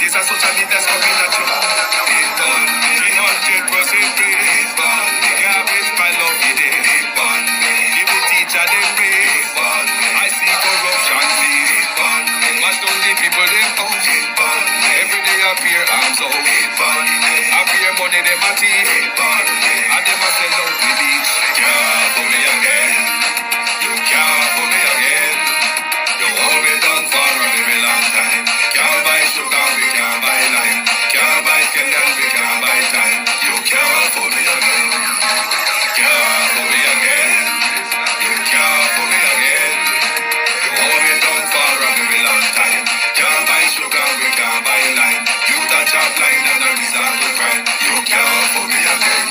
It's a social media coming at you. It done me. 300% pay. It done me. Garbage pile up the day. It done me. Give the teacher them pay. It done me. I see corruption see. It done me. Mash down the people them out. It done me. Every day appear arms out. It done me. Appear money them a thief. It done me. And them a sell out the beach. Can't for me again. You can't for me again. You hold me down for a very long time. Can't buy sugar, we can't buy lime. Can't buy Kenyan, we can't buy time. You can't for me again. Can't for me again. You can't for me again. You hold me down for a very long time. Can't buy sugar, we can't buy lime. You touch a blind and a resort to crime. You can't for me again.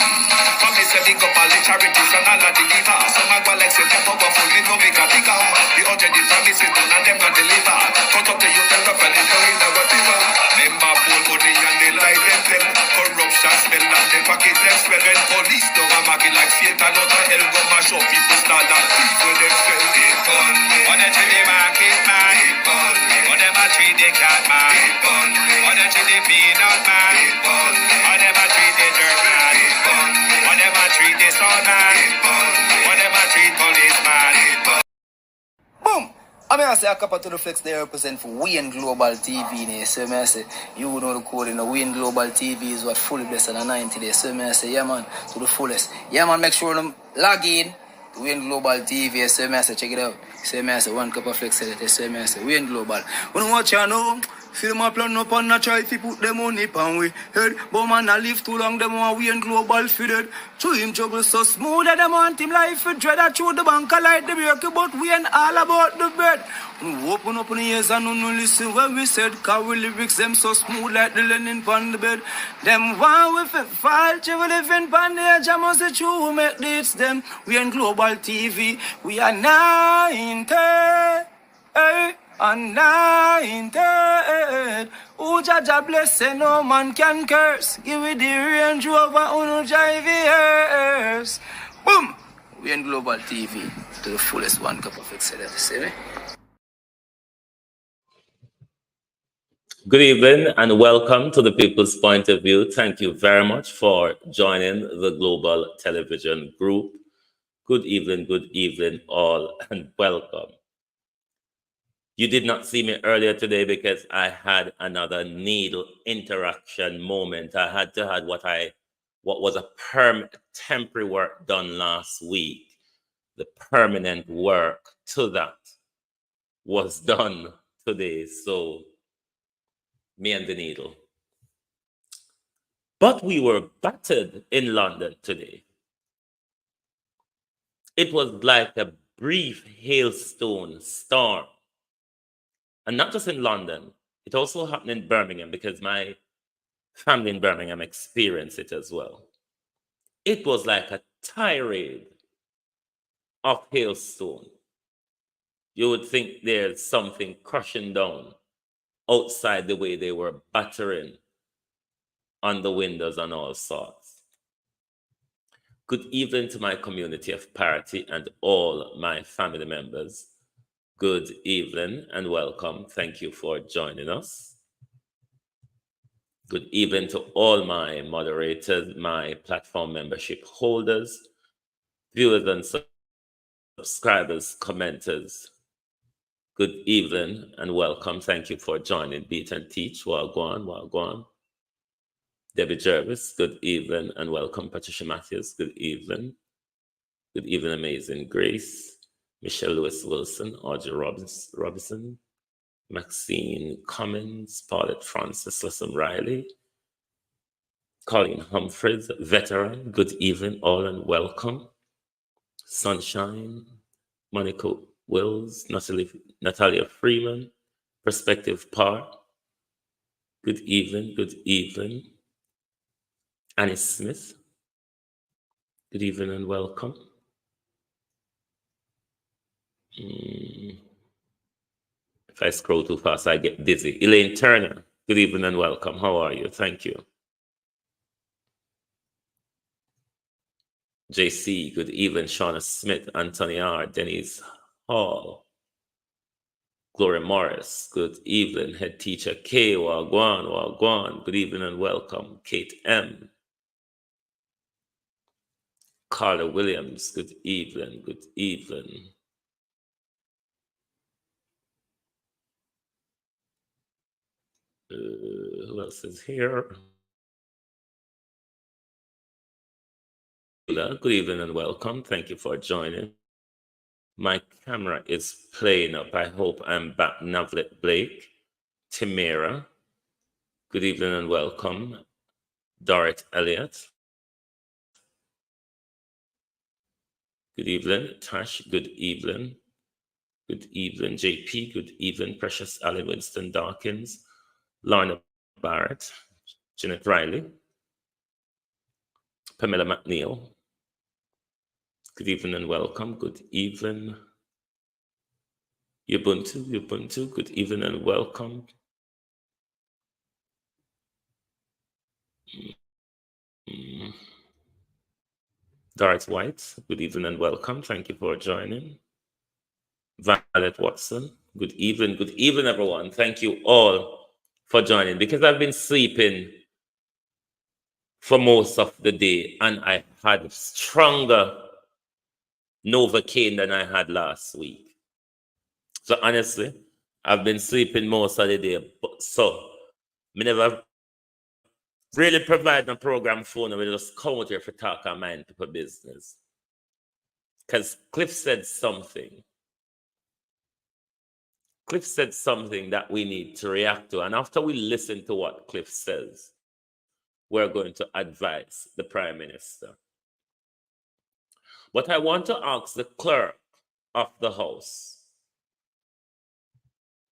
Say big up all the charities and all of the givers. Some are like say them powerful, me no make a bigger. The urgent the promise it done and them not deliver. Cut up the youth and rough and it's going to whatever. Them a bull money and they lie them. Corruption smell and they pocket them smell. When police don't a market like Satan out of hell go mash up people start and thief when them sell. It gun me. What they treat the market man. It gun me. What them a treat the cat man. It gun me. What they treat the peanut man. It gun me. What them a treat the dirt man. It gun me. Whatever treat this on man, whatever treat policeman. Boom! I mean, I say a couple to the flex they represent for Wayne Global TV. So I say, you know the code in the Wayne Global TV is what fully blessed on 90 days. So I say, yeah man, to the fullest. Yeah man, make sure them log in to Wayne Global TV. So I say, check it out. So I say, one cup of flex. So I say, Wayne Global. When you watch you know, feel my plan up and I try to put them on the pan we head. But man, I live too long, them want Wayne Global fitted. To him juggle so smooth that them want him life for dread. I throw the bank, I like the break, but we ain't all about the bread. We open up in the ears and no listen when we said, cause we lyrics them so smooth like the linen on the bed. Them want with a fall, chill living pan the edge, I must say true, who make this them. Wayne Global TV, we are 90. Hey. Anointed, who Jaja bless, no man can curse. Give it the Range Rover, who no drive yours. Boom! Wayne Global TV to the fullest one cup of excellence. See me? Good evening and welcome to the People's Point of View. Thank you very much for joining the Global Television Group. Good evening all, and welcome. You did not see me earlier today because I had another needle interaction moment. I had to have what was a temporary work done last week. The permanent work to that was done today. So me and the needle. But we were battered in London today. It was like a brief hailstone storm. And not just in London, it also happened in Birmingham because my family in Birmingham experienced it as well. It was like a tirade of hailstone. You would think there's something crushing down outside the way they were battering on the windows and all sorts. Good evening to my community of parity and all my family members. Good evening and welcome. Thank you for joining us. Good evening to all my moderators, my platform membership holders, viewers and subscribers, commenters. Good evening and welcome. Thank you for joining Beat and Teach. Wagwan. Debbie Jervis, good evening and welcome. Patricia Matthews, good evening. Good evening, Amazing Grace. Michelle Lewis Wilson, Audrey Robinson, Maxine Cummins, Paulette Francis, Lesson Riley, Colleen Humphreys, veteran, good evening all and welcome. Sunshine, Monica Wills, Natalia Freeman, Perspective Par, good evening. Annie Smith, good evening and welcome. If I scroll too fast, I get dizzy. Elaine Turner, good evening and welcome. How are you? Thank you. JC, good evening. Shauna Smith, Anthony R., Denise Hall, Gloria Morris, good evening. Head teacher K, Wagwan, Wagwan, good evening and welcome. Kate M. Carla Williams, good evening, good evening. Who else is here? Good evening and welcome. Thank you for joining. My camera is playing up. I hope I'm back. Navlet Blake, Timera, good evening and welcome. Dorrit Elliott, good evening. Tash, good evening. Good evening. JP, good evening. Precious Ali Winston Dawkins, Lorna Barrett, Jeanette Riley, Pamela McNeil, good evening and welcome. Good evening. Ubuntu, good evening and welcome. Dorrit White, good evening and welcome. Thank you for joining. Violet Watson, good evening, everyone. Thank you all for joining, because I've been sleeping for most of the day and I had stronger Novocaine than I had last week. So honestly, I've been sleeping most of the day, but so me never really provide my program phone. We just come out here for talk our mind people business. Because Cliff said something. Cliff said something that we need to react to. And after we listen to what Cliff says, we're going to advise the Prime Minister. But I want to ask the clerk of the House,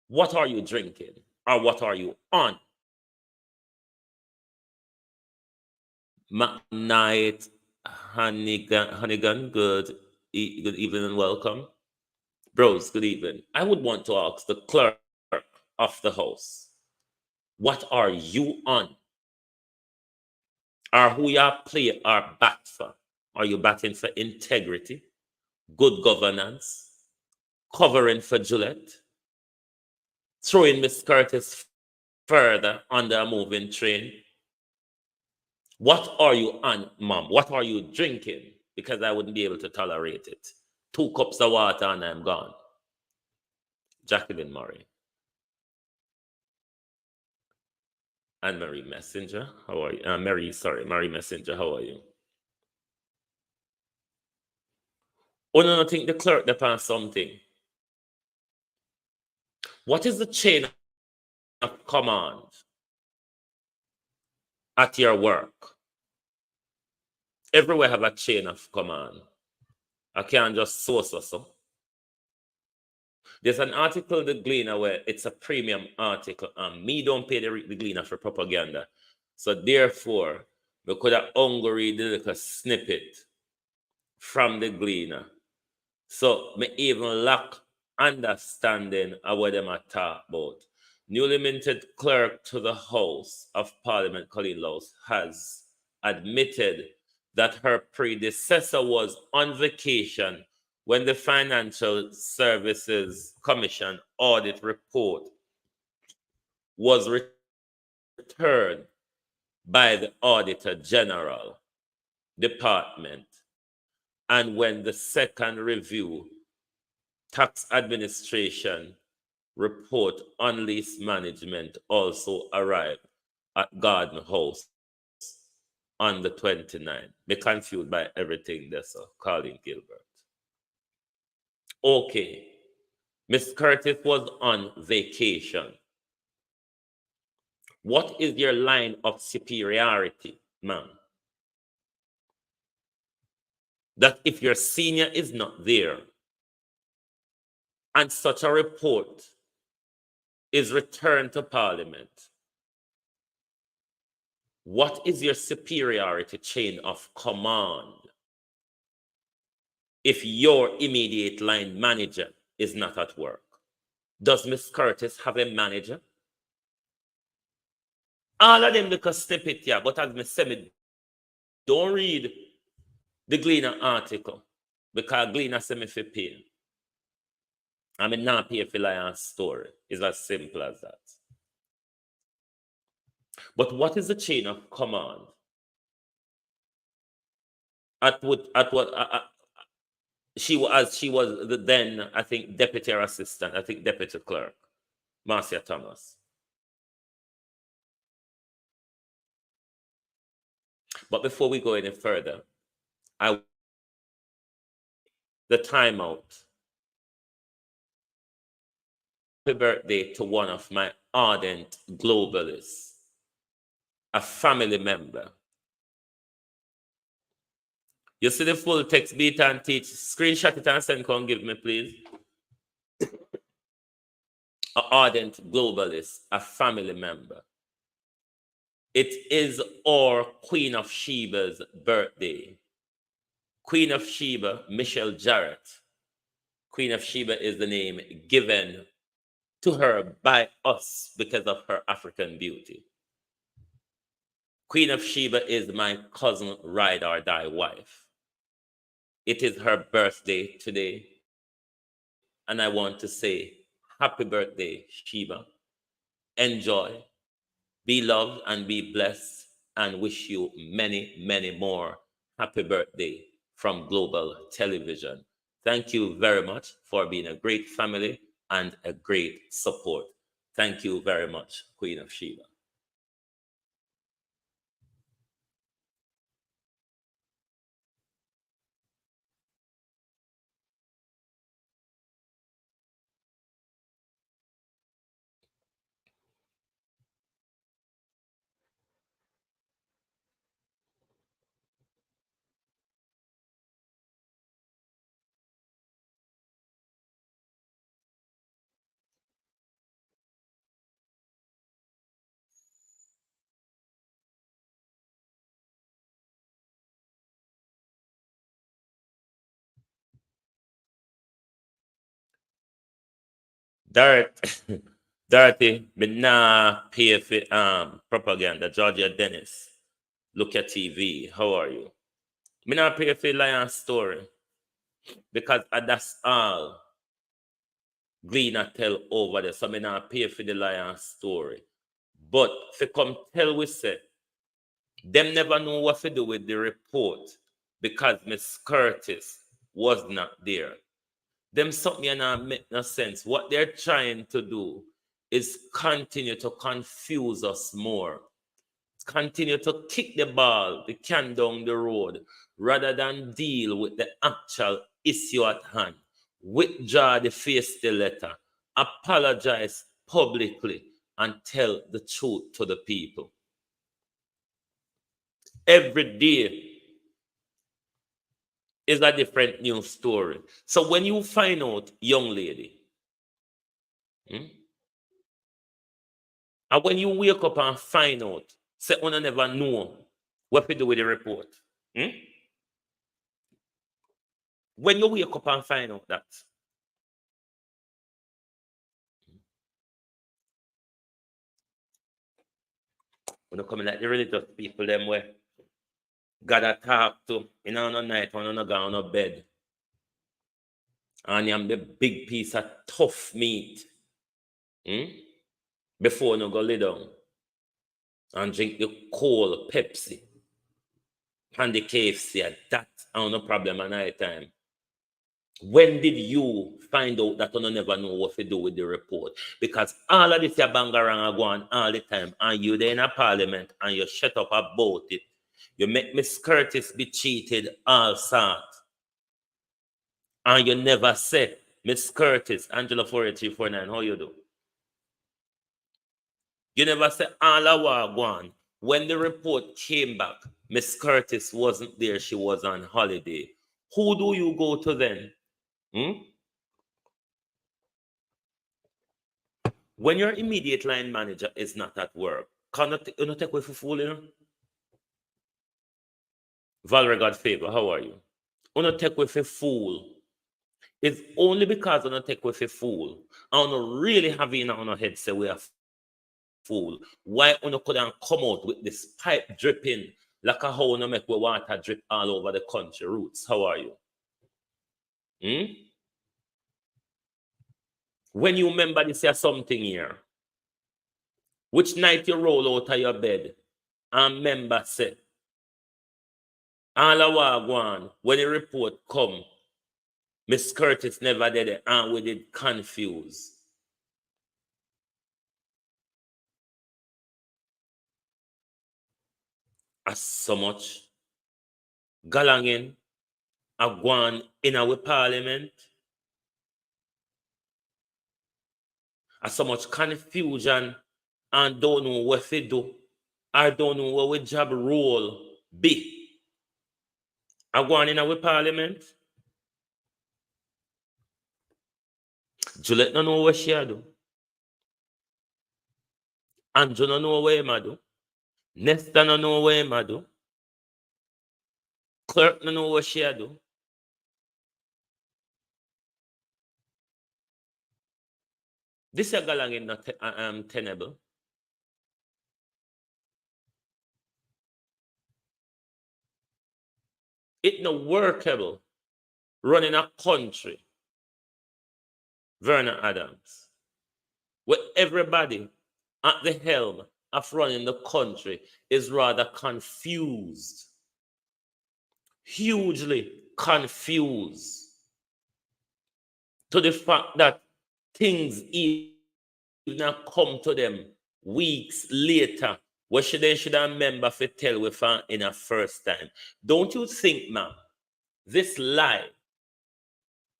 what are you drinking? Or what are you on? McKnight Honeygun, good evening and welcome. Bros, good evening. I would want to ask the clerk of the House, what are you on? Or who you play or bat for? Are you batting for integrity, good governance, covering for Gillette, throwing Miss Curtis further under a moving train? What are you on, Mom? What are you drinking? Because I wouldn't be able to tolerate it. 2 cups of water and I'm gone. Jacqueline Murray. And Mary Messenger, how are you? Mary Messenger, how are you? Oh, no, I think the clerk depends something. What is the chain of command at your work? Everywhere have a chain of command. I can't just so. There's an article in the Gleaner where it's a premium article, and me don't pay the Gleaner for propaganda. So therefore, we could have only read the little snippet from the Gleaner. So me even lack understanding of what them are talk about. Newly minted clerk to the House of Parliament, Colleen Lowes, has admitted that her predecessor was on vacation when the Financial Services Commission audit report was returned by the Auditor General Department, and when the second review tax administration report on lease management also arrived at Garden House on the 29th. Me confused by everything there, so Colin Gilbert. Okay, Miss Curtis was on vacation. What is your line of superiority, ma'am? That if your senior is not there and such a report is returned to Parliament, what is your superiority chain of command if your immediate line manager is not at work? Does Miss Curtis have a manager? All of them look a snippet here, but as I said, don't read the Gleaner article because Gleaner sent me for pain. I mean, not pay for Lion's story. It's as simple as that. But what is the chain of command? At what she was the then, I think, deputy or assistant, I think deputy clerk, Marcia Thomas. But before we go any further, the timeout. Happy birthday to one of my ardent globalists, a family member. You see the full text, beat and teach. Screenshot it and send, come give me, please. An ardent globalist, a family member. It is our Queen of Sheba's birthday. Queen of Sheba, Michelle Jarrett. Queen of Sheba is the name given to her by us because of her African beauty. Queen of Sheba is my cousin, ride or die wife. It is her birthday today. And I want to say, happy birthday, Sheba. Enjoy, be loved and be blessed, and wish you many, many more happy birthday from Global Television. Thank you very much for being a great family and a great support. Thank you very much, Queen of Sheba. Dorothy, me nah pay for propaganda. Georgia Dennis, look at TV. How are you? Me nah pay for lion story because that's all Gleaner tell over there. So me nah pay for the lion story. But if come tell we say, them never know what to do with the report because Miss Curtis was not there. Them something not make no sense. What they're trying to do is continue to confuse us more. Continue to kick the ball, the can down the road, rather than deal with the actual issue at hand. Withdraw the feisty letter, apologize publicly, and tell the truth to the people. Every day is a different news story. So when you find out, young lady, and when you wake up and find out, say, "Una never know what to do with the report." When you wake up and find out that, when you come like the religious people, them where God a talk to, no night when you go on no bed, and you have the big piece of tough meat, before you go lay down and drink the cold Pepsi and the KFC, and that ain't no problem at night time. When did you find out that you never know what to do with the report? Because all of this bangarang are going all the time, and you there in a parliament and you shut up about it. You make Miss Curtis be cheated all sort. And you never say, Miss Curtis, Angela 48349, how you do? You never say all our one. When the report came back, Miss Curtis wasn't there, she was on holiday. Who do you go to then? When your immediate line manager is not at work, cannot you not take away for fool, you know? Val God favor, how are you? You not take away for fool. It's only because you not take away for fool. And you really have in on your head say we are fool. Why you couldn't come out with this pipe dripping like a how you make water drip all over the country? Roots, how are you? When you remember this here something here, which night you roll out of your bed and remember say, all a while go on, when the report come, Miss Curtis never did it and we did confuse. As so much galangin a gone in our parliament, as so much confusion and don't know what to do, I don't know what we job role be. A gone in our parliament. Juliet no know what she do. Andrew no know what he do. Nesta no know what he do. Clerk no know what she do. This is galangin not tenable. It no workable running a country, Vernon Adams, where everybody at the helm of running the country is rather confused, hugely confused, to the fact that things even come to them weeks later, what should they should remember to tell with in a first time? Don't you think, ma'am, this lie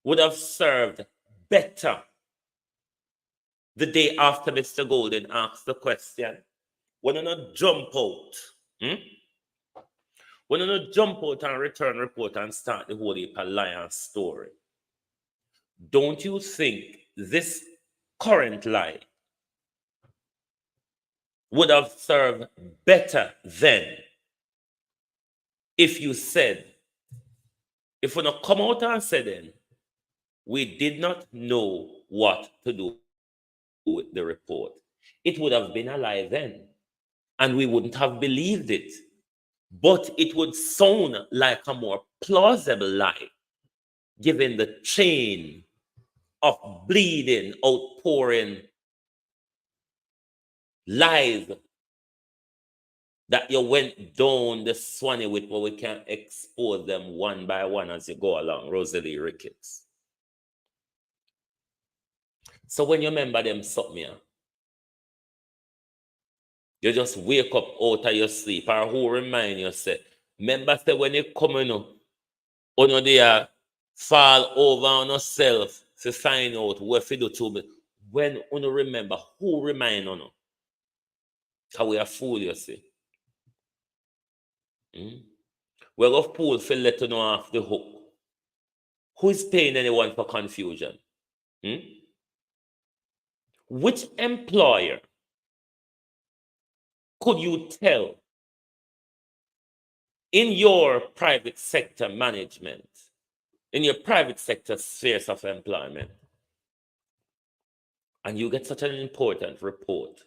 would have served better the day after Mr. Golden asked the question? When you not jump out, when you not jump out and return report and start the whole heap of lie story, don't you think this current lie would have served better then if you said, if we not come out and said then, we did not know what to do with the report, it would have been a lie then, and we wouldn't have believed it. But it would sound like a more plausible lie, given the chain of bleeding, outpouring lies that you went down the Swanee with, where we can expose them one by one as you go along, Rosalie Ricketts. So when you remember them something here, you just wake up out of your sleep, or who remind you, say, remember say when you come in, you they fall over on yourself to find out what to do to me. When you remember, who remind you? How we are fool, you see. We're going to fool for let you know off the hook. Who is paying anyone for confusion? Which employer could you tell in your private sector management, in your private sector spheres of employment, and you get such an important report,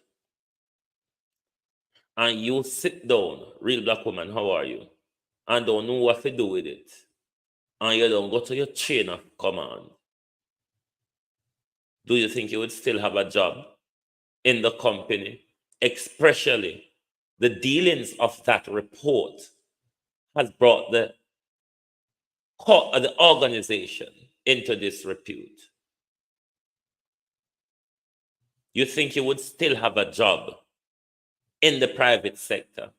and you sit down, real black woman, how are you? And don't know what to do with it, and you don't go to your chain of command, do you think you would still have a job in the company? Especially the dealings of that report has brought the organization into disrepute. You think you would still have a job in the private sector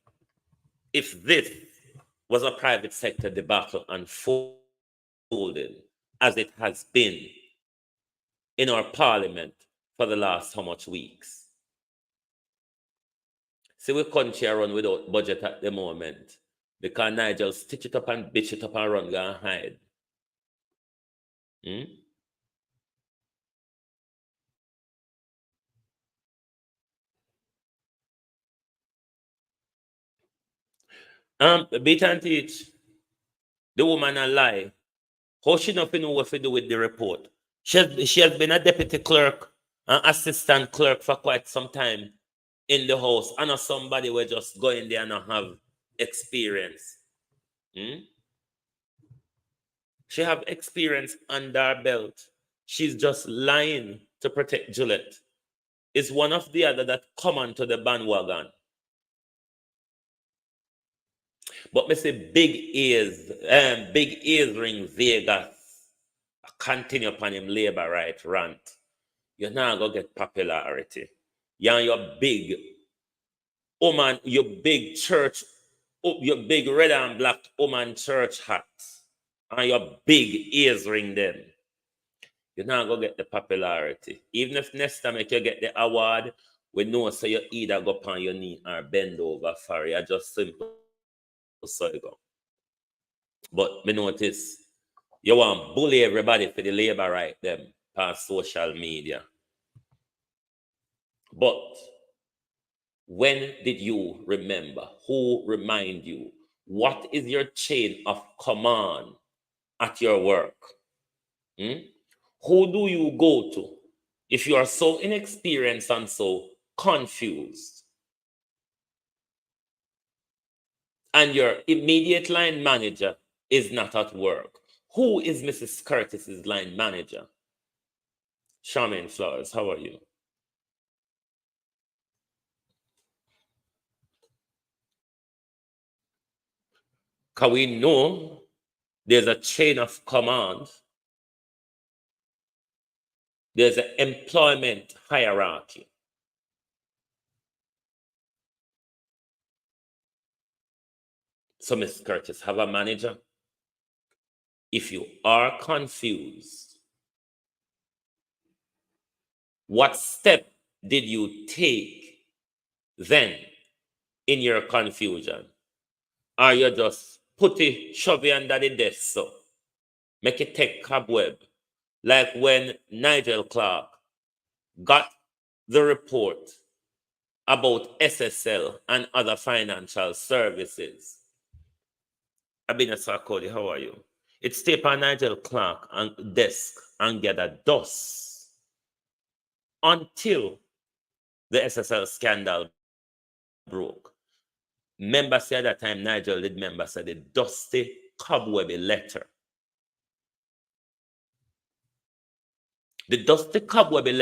if this was a private sector debacle unfolding as it has been in our parliament for the last how much weeks? See, we country run without budget at the moment because Nigel stitch it up and bitch it up and run go and hide. Beat and teach. The woman a lie. How she not know what to do with the report? She has been a deputy clerk, an assistant clerk for quite some time in the house. I know somebody will just go in there and not have experience. She have experience under her belt. She's just lying to protect Juliet is one of the other that come onto the bandwagon. But me say big ears ring Vegas continue upon him labor right rant. You're not gonna get popularity. You're your big woman, your big church, your big red and black woman church hat, and your big ears ring them. You're not gonna get the popularity. Even if next time you get the award, we know so you either go upon your knee or bend over for it. Just simple so you go. But me notice you want bully everybody for the labor right them past social media. But when did you remember? Who remind you? What is your chain of command at your work? Who do you go to if you are so inexperienced and so confused? And your immediate line manager is not at work. Who is Mrs. Curtis's line manager? Charmaine Flowers, how are you? Because we know there's a chain of command. There's an employment hierarchy. So, Ms. Curtis, have a manager. If you are confused, what step did you take then in your confusion? Are you just put it, shove it under the desk so? Make it take cobweb. Like when Nigel Clark got the report about SSL and other financial services. Abina Cody, how are you? It stayed on Nigel Clark on desk and get a dust until the SSL scandal broke. Members say at that time, Nigel did member say the dusty, cobwebby letter. The dusty cobwebby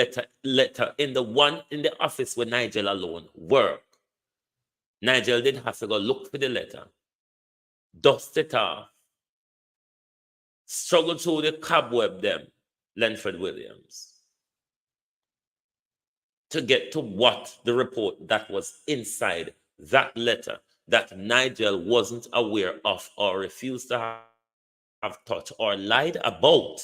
letter in the one in the office where Nigel alone worked. Nigel did have to go look for the letter, dust it off, struggle through the cobweb them, Lenford Williams, to get to what the report that was inside that letter that Nigel wasn't aware of or refused to have touched or lied about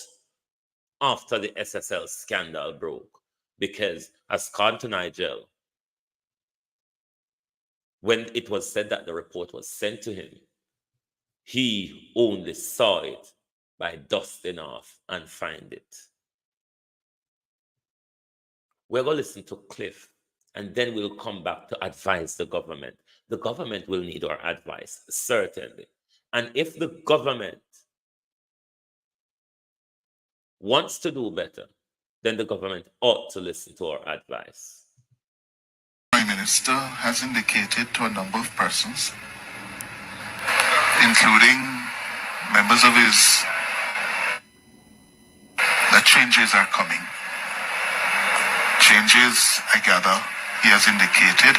after the SSL scandal broke. Because as according to Nigel, when it was said that the report was sent to him, he only saw it by dusting off and find it. We're going to listen to Cliff, and then we'll come back to advise the government. The government will need our advice, certainly. And if the government wants to do better, then the government ought to listen to our advice. The Prime Minister has indicated to a number of persons, including members of his, that changes are coming. Changes, I gather, he has indicated,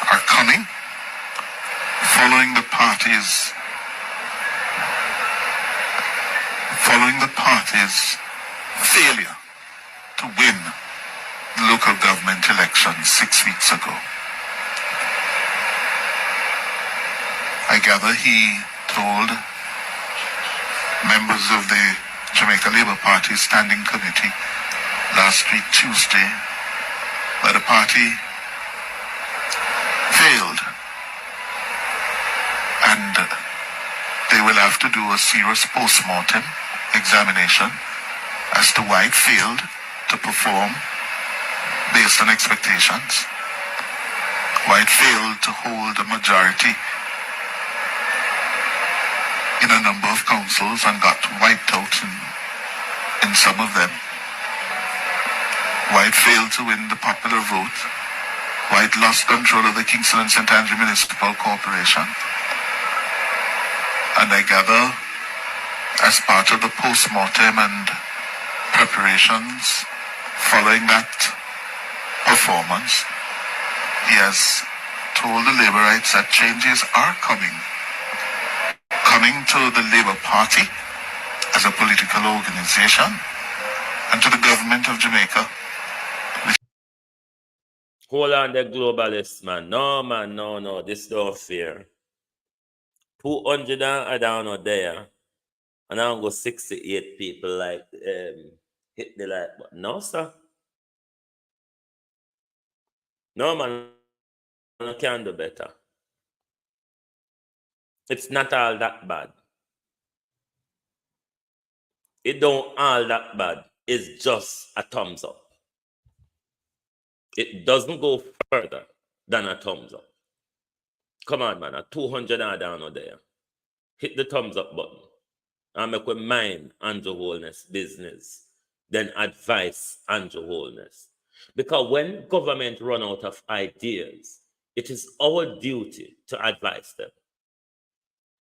are coming following the party's failure to win the local government elections 6 weeks ago. I gather he told members of the Jamaica Labour Party Standing Committee last week, Tuesday, that the party failed and they will have to do a serious post-mortem examination as to why it failed to perform based on expectations, why it failed to hold a majority in a number of councils and got wiped out in some of them, why it failed to win the popular vote, why it lost control of the Kingston and St. Andrew Municipal Corporation. And I gather, as part of the post-mortem and preparations Following that performance, he has told the Labourites that changes are coming to the Labour Party as a political organization and to the government of Jamaica. Hold on, the globalists, man. No, man, no. This don't fair. 200 and down there. And I go 68 people like hit the like button. No, sir. No, man, I can do better. It's not all that bad. It don't all that bad. It's just a thumbs up. It doesn't go further than a thumbs up. Come on, man. A 200 and down there. Hit the thumbs up button. And make we mind Andrew Holness business. Then advise Andrew Holness. Because when government run out of ideas, it is our duty to advise them.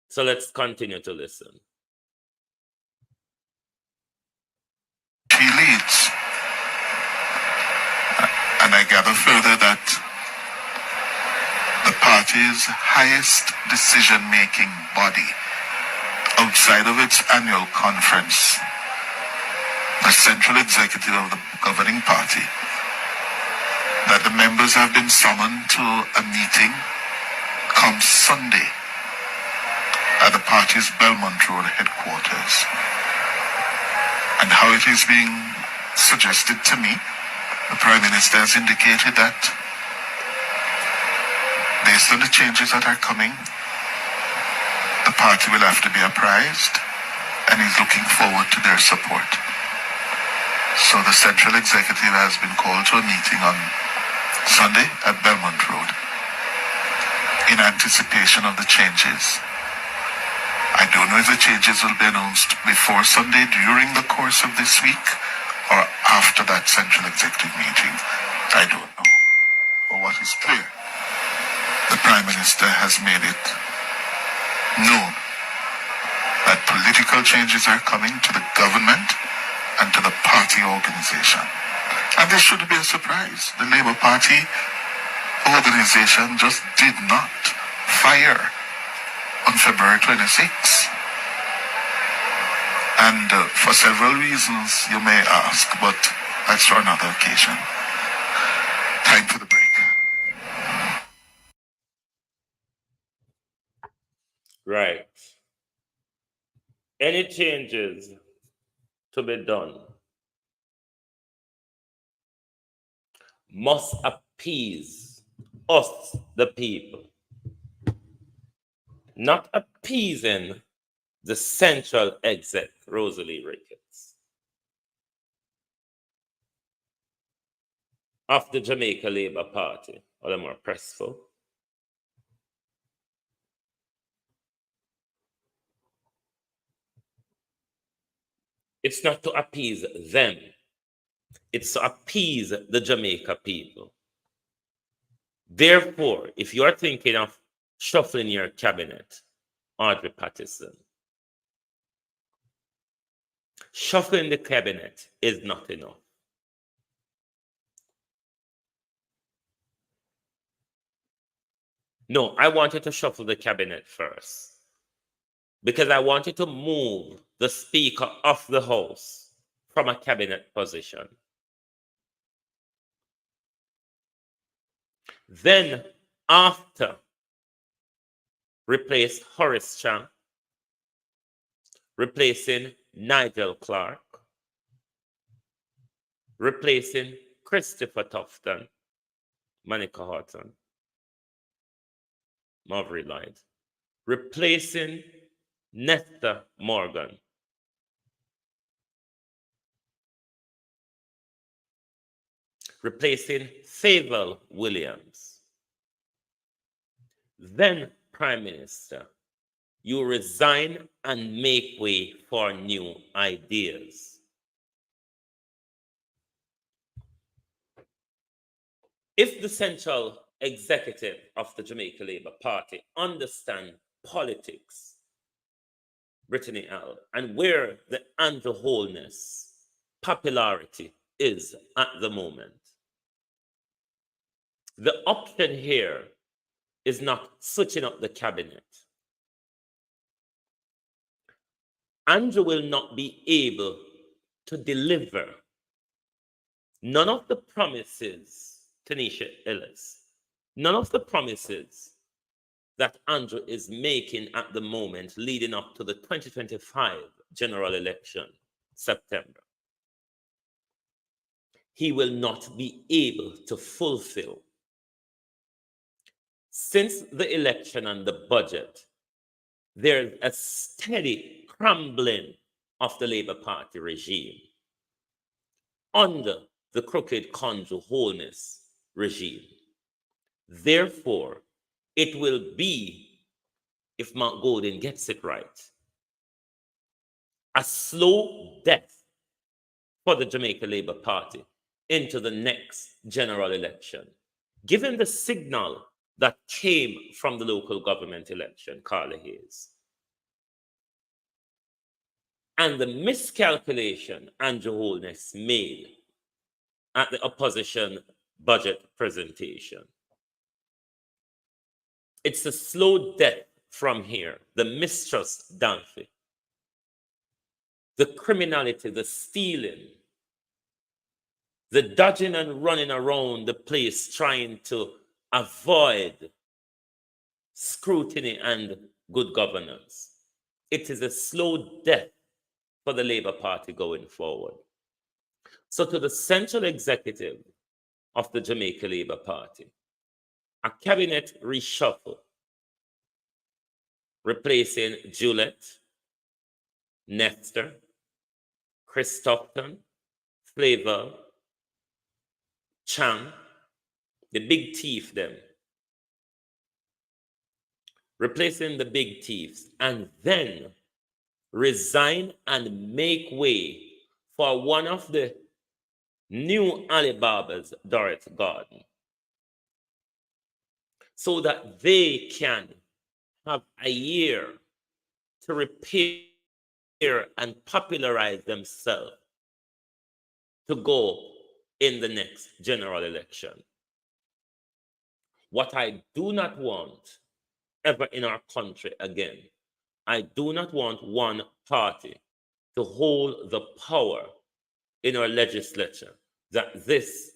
So let's continue to listen. She leads. And I gather further that the party's highest decision-making body outside of its annual conference, the central executive of the governing party, that the members have been summoned to a meeting come Sunday at the party's Belmont Road headquarters. And how it is being suggested to me, the Prime Minister has indicated that based on the changes that are coming, the party will have to be apprised, and he's looking forward to their support. So the Central Executive has been called to a meeting on Sunday at Belmont Road in anticipation of the changes. I don't know if the changes will be announced before Sunday, during the course of this week, or after that Central Executive meeting. I don't know. But what is clear, the Prime Minister has made it known that political changes are coming to the government and to the party organization. And this shouldn't be a surprise. The Labour Party organization just did not fire on February 26. And for several reasons you may ask, but that's for another occasion. Time for the break. Right. Any changes to be done must appease us, the people, not appeasing the central exec, Rosalie Ricketts, of the Jamaica Labour Party, or the more pressful. It's not to appease them. It's to appease the Jamaica people. Therefore, if you are thinking of shuffling your cabinet, Audrey Patterson, shuffling the cabinet is not enough. No, I want you to shuffle the cabinet first, because I want you to move the Speaker of the House from a cabinet position. Then, after, replace Horace Chang, replacing Nigel Clark, replacing Christopher Tufton, Monica Horton, Marbury Lloyd, replacing Nesta Morgan, replacing Favour Williams. Then, Prime Minister, you resign and make way for new ideas. If the central executive of the Jamaica Labour Party understand politics, Brittany L., and where the Andrew Holness popularity is at the moment. The option here is not switching up the cabinet. Andrew will not be able to deliver none of the promises, Tanisha Ellis, none of the promises that Andrew is making at the moment leading up to the 2025 general election, September. He will not be able to fulfill. Since the election and the budget, there's a steady crumbling of the Labour Party regime under the crooked Andrew Holness regime. Therefore, it will be, if Mark Golding gets it right, a slow death for the Jamaica Labour Party into the next general election, given the signal that came from the local government election, Carla Hayes, and the miscalculation Andrew Holness made at the opposition budget presentation. It's a slow death from here. The mistrust, Danfi, the criminality, the stealing, the dodging and running around the place trying to avoid scrutiny and good governance. It is a slow death for the Labour Party going forward. So to the central executive of the Jamaica Labour Party, a cabinet reshuffle, replacing Juliet, Nestor, Christopton, Flavor, Chang, the big thief them, replacing the big thieves, and then resign and make way for one of the new Alibabas, Dorothy Garden, so that they can have a year to repair and popularize themselves to go in the next general election. What I do not want ever in our country again, I do not want one party to hold the power in our legislature that this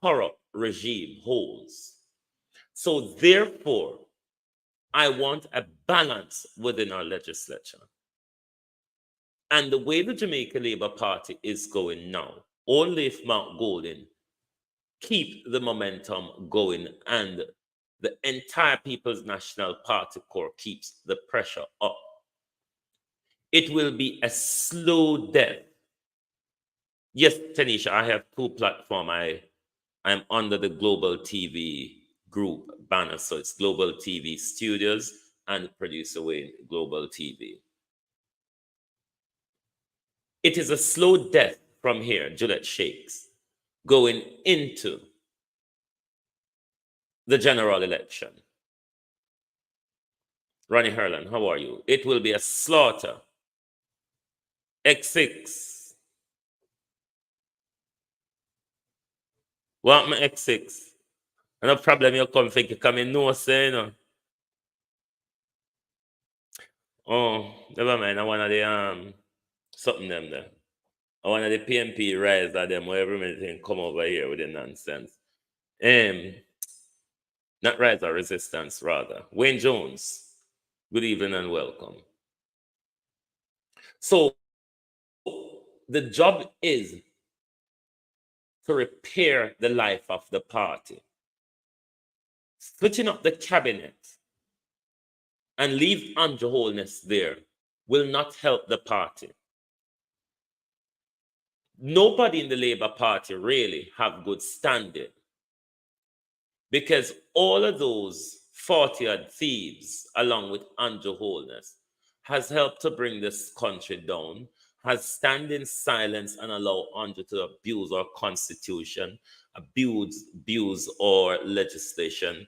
corrupt regime holds. So therefore, I want a balance within our legislature. And the way the Jamaica Labour Party is going now, only if Mark Golding keep the momentum going and the entire People's National Party core keeps the pressure up, it will be a slow death. Yes, Tanisha, I have two platforms. I'm under the Global TV Group banner. So it's Global TV Studios and Producer Wayne Global TV. It is a slow death from here, Juliet Shakes, going into the general election. Ronnie Herland, how are you? It will be a slaughter. X6. Want my X6? No problem, you come think you come in, no say, you know. Oh, never mind. I want of the something them there. I want of the PMP rise of them where everything come over here with the nonsense. Not rise or resistance, rather. Wayne Jones, good evening and welcome. So the job is to repair the life of the party. Switching up the cabinet and leave Andrew Holness there will not help the party. Nobody in the Labour Party really have good standing because all of those 40-odd thieves, along with Andrew Holness, has helped to bring this country down, has stand in silence and allow Andrew to abuse our constitution, abuse our legislation,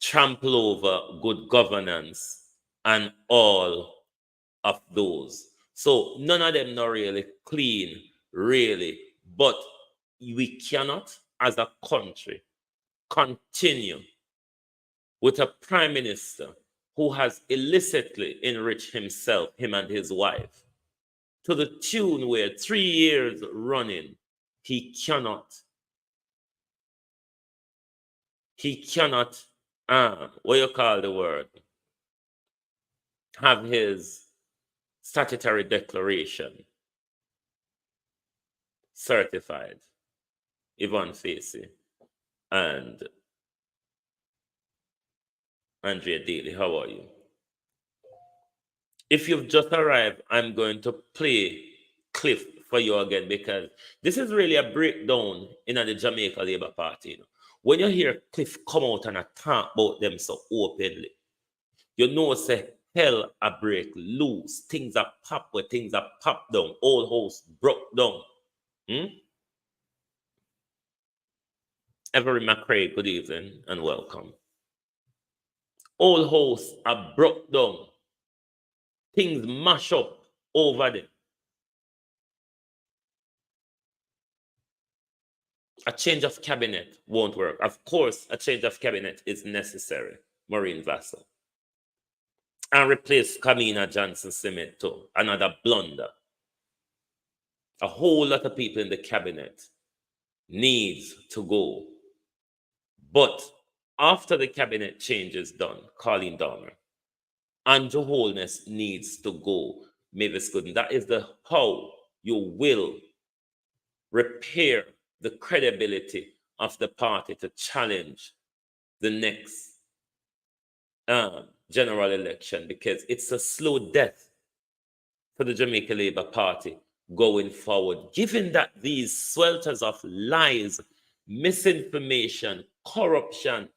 trample over good governance and all of those. So none of them not really clean really. But we cannot, as a country, continue with a prime minister who has illicitly enriched himself, him and his wife, to the tune where 3 years running, he cannot, what you call the word, have his statutory declaration certified. Yvonne Facey and Andrea Daly, how are you? If you've just arrived, I'm going to play Cliff for you again, because this is really a breakdown in the Jamaica Labour Party. You know? When you hear Cliff come out and talk about them so openly, you know, say, hell a break loose. Things are pop where things are popped down. Old house broke down. Every McRae, good evening and welcome. Old house are broke down. Things mash up over there. A change of cabinet won't work. Of course, a change of cabinet is necessary, Maureen Vassell. And replace Kamina Johnson-Smith too. Another blunder. A whole lot of people in the cabinet needs to go. But after the cabinet change is done, Colleen Downer, Andrew Holness needs to go. Mavis Gooden. That is the how you will repair the credibility of the party to challenge the next general election, because it's a slow death for the Jamaica Labour Party going forward, given that these swelters of lies, misinformation, corruption,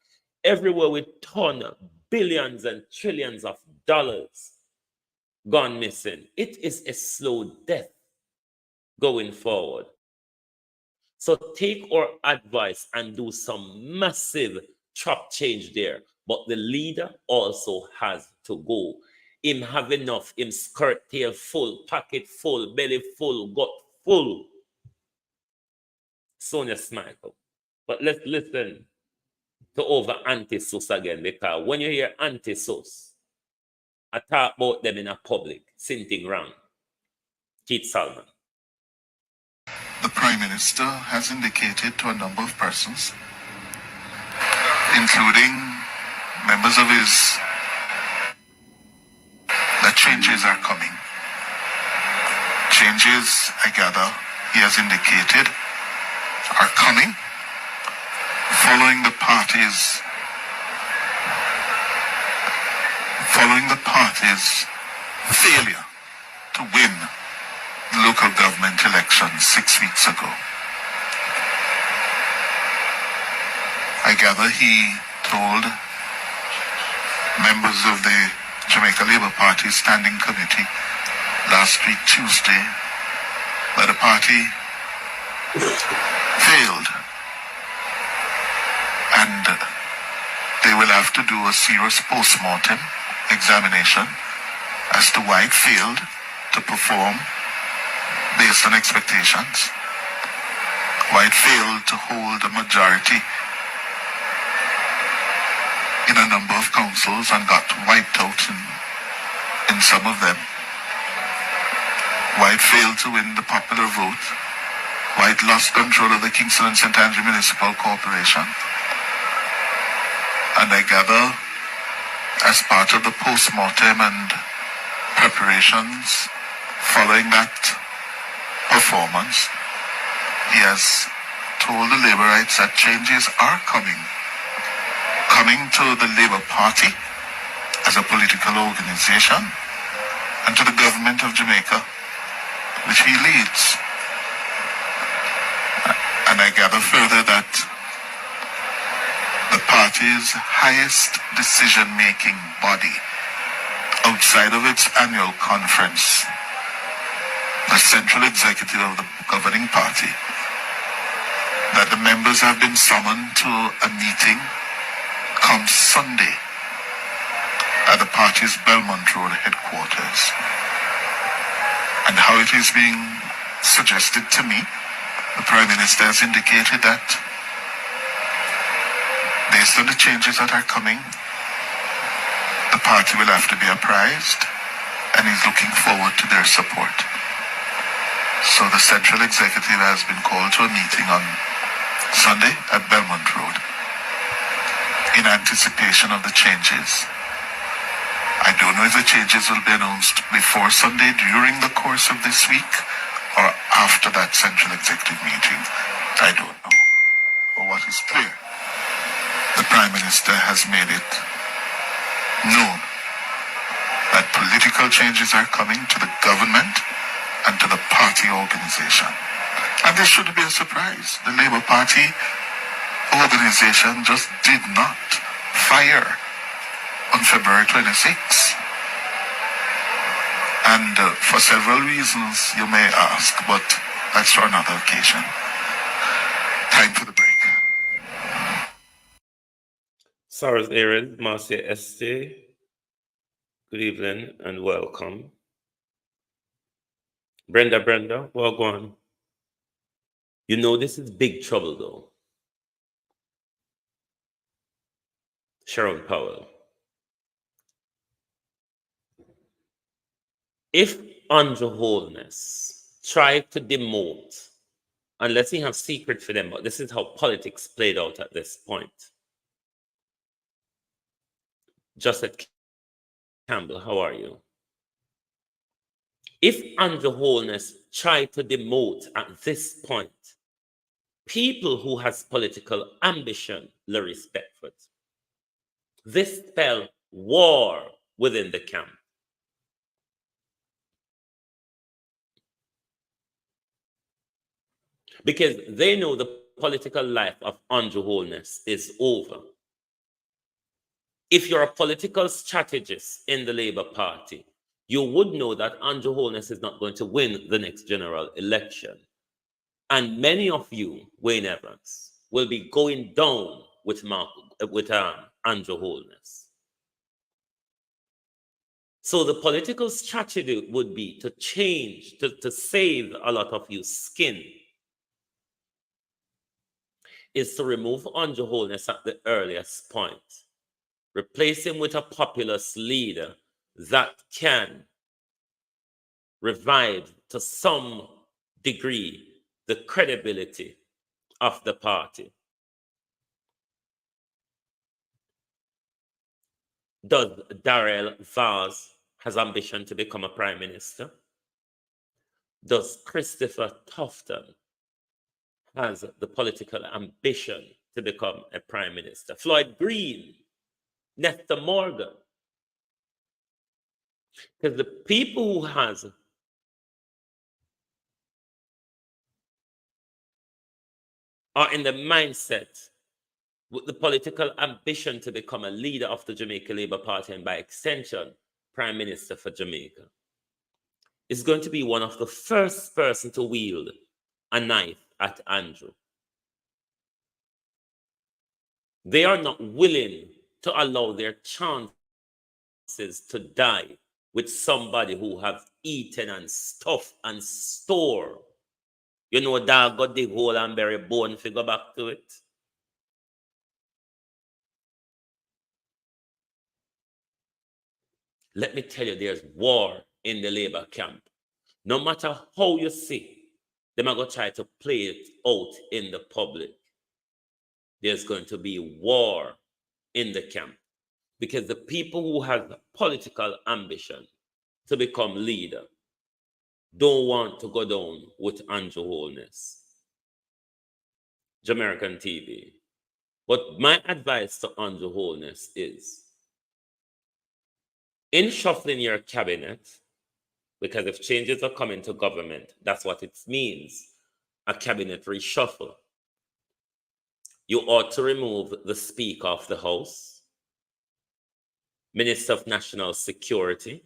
everywhere we turn, billions and trillions of dollars gone missing. It is a slow death going forward. So take our advice and do some massive trap change there. But the leader also has to go. Him have enough, him skirt tail full, pocket full, belly full, gut full. Sonia Smichael. But let's listen to over anti-sus again, because when you hear anti-sus, I talk about them in a public, sinting round. Keith Salman. The Prime Minister has indicated to a number of persons, including members of his, that changes are coming. Changes, I gather, he has indicated, are coming following the party's failure to win the local government elections 6 weeks ago. I gather he told members of the Jamaica Labour Party Standing Committee last week, Tuesday, that the party failed and they will have to do a serious post-mortem examination as to why it failed to perform based on expectations, why it failed to hold a majority in a number of councils and got wiped out in some of them, why it failed to win the popular vote, why it lost control of the Kingston and St. Andrew Municipal Corporation. And I gather, as part of the post-mortem and preparations following that performance, he has told the Labourites that changes are coming to the Labour Party as a political organization and to the government of Jamaica, which he leads. And I gather further that the party's highest decision-making body outside of its annual conference, the central executive of the governing party, that the members have been summoned to a meeting come Sunday at the party's Belmont Road headquarters, and how it is being suggested to me, the Prime Minister has indicated that based on the changes that are coming, the party will have to be apprised, and he's looking forward to their support. So the Central Executive has been called to a meeting on Sunday at Belmont Road in anticipation of the changes. I don't know if the changes will be announced before Sunday during the course of this week or after that Central Executive meeting. I don't know. But what is clear, the Prime Minister has made it known that political changes are coming to the government and to the party organization. And this shouldn't be a surprise. The Labour Party organization just did not fire on February 26. And for several reasons you may ask, but that's for another occasion. Time for the break. Sarah's Aaron, Marcia Este, good evening and welcome. Brenda, well gone. You know this is big trouble though. Sharon Powell. If Andrew Holness tried to demote, unless he have secret for them, but this is how politics played out at this point. Joseph Campbell, how are you? If Andrew Holness tried to demote at this point, people who has political ambition, Larry Beckford, this spell war within the camp. Because they know the political life of Andrew Holness is over. If you're a political strategist in the Labour Party, you would know that Andrew Holness is not going to win the next general election. And many of you, Wayne Evans, will be going down with Andrew Holness. So the political strategy would be to change, to save a lot of you skin, is to remove Andrew Holness at the earliest point. Replace him with a populist leader that can revive to some degree the credibility of the party. Does Darrell Vaz has ambition to become a prime minister? Does Christopher Tufton has the political ambition to become a prime minister? Floyd Green, Nesta Morgan. Because the people who are in the mindset with the political ambition to become a leader of the Jamaica Labour Party and by extension, Prime Minister for Jamaica, is going to be one of the first person to wield a knife at Andrew. They are not willing to allow their chances to die with somebody who have eaten and stuffed and store. You know, a dog got dig hole and bury bone if you go back to it. Let me tell you, there's war in the Labour camp. No matter how you see, they are going to try to play it out in the public. There's going to be war in the camp because the people who have political ambition to become leader don't want to go down with Andrew Holness. Jamaican TV. But my advice to Andrew Holness is, in shuffling your cabinet, because if changes are coming to government, that's what it means, a cabinet reshuffle. You ought to remove the Speaker of the House, Minister of National Security,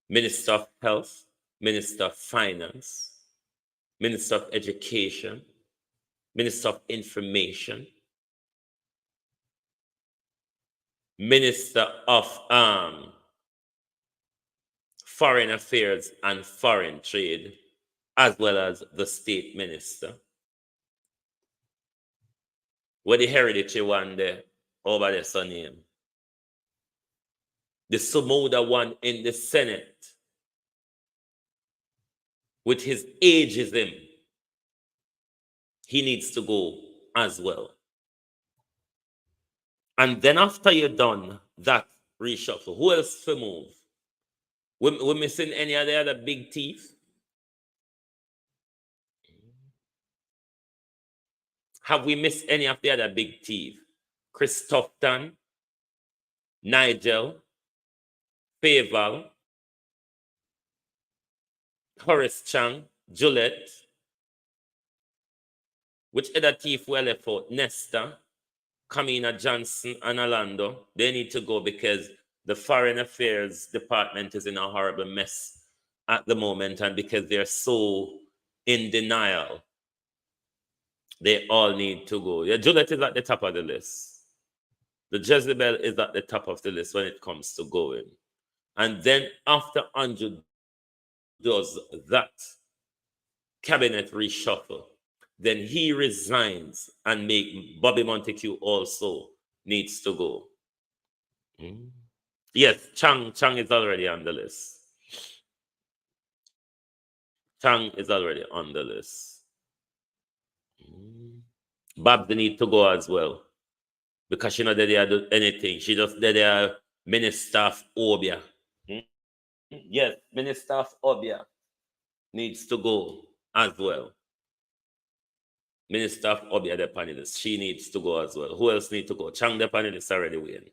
Minister of Health, Minister of Finance, Minister of Education, Minister of Information, Minister of Foreign Affairs and Foreign Trade, as well as the state minister. Where the hereditary one there, over there, son name. The Somoda one in the Senate, with his ageism, he needs to go as well. And then after you're done that reshuffle, who else to move? We're missing any of the other big teeth? Have we missed any of the other big teeth? Christopton, Nigel, Faval, Horace Chang, Juliet. Which other teeth were left out? Nesta, Kamina Johnson, and Orlando. They need to go because the Foreign Affairs Department is in a horrible mess at the moment, and because they're so in denial, they all need to go. Yeah, Juliet is at the top of the list. The Jezebel is at the top of the list when it comes to going. And then after Andrew does that cabinet reshuffle, then he resigns and make Bobby Montague also needs to go. Yes, Chang is already on the list. Chang is already on the list. Babs need to go as well, because she not there do anything. She just there Minister of Obeah. Yes, Minister of Obeah needs to go as well. Minister of Obeah, the panelist, she needs to go as well. Who else needs to go? Chang, the panelist, already win.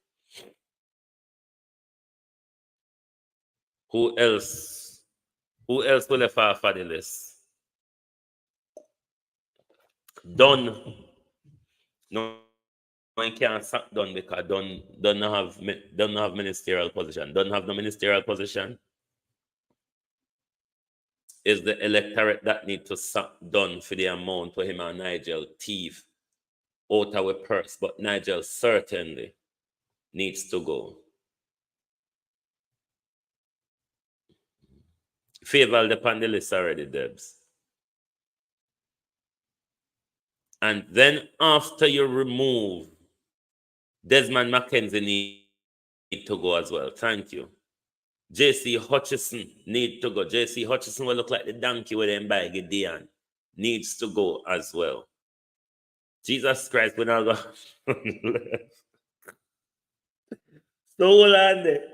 Who else? Who else will have off the list? Don. No one can't sack Don because Don don't have ministerial position. Don't have no ministerial position. Is the electorate that need to sack Don for the amount for him and Nigel thief out of a purse, but Nigel certainly needs to go. Faval the panelist already, Debs. And then after you remove, Desmond McKenzie need to go as well. Thank you. J.C. Hutchison need to go. J.C. Hutchison will look like the donkey with him by Gideon. Needs to go as well. Jesus Christ, we're not going. So hold on there.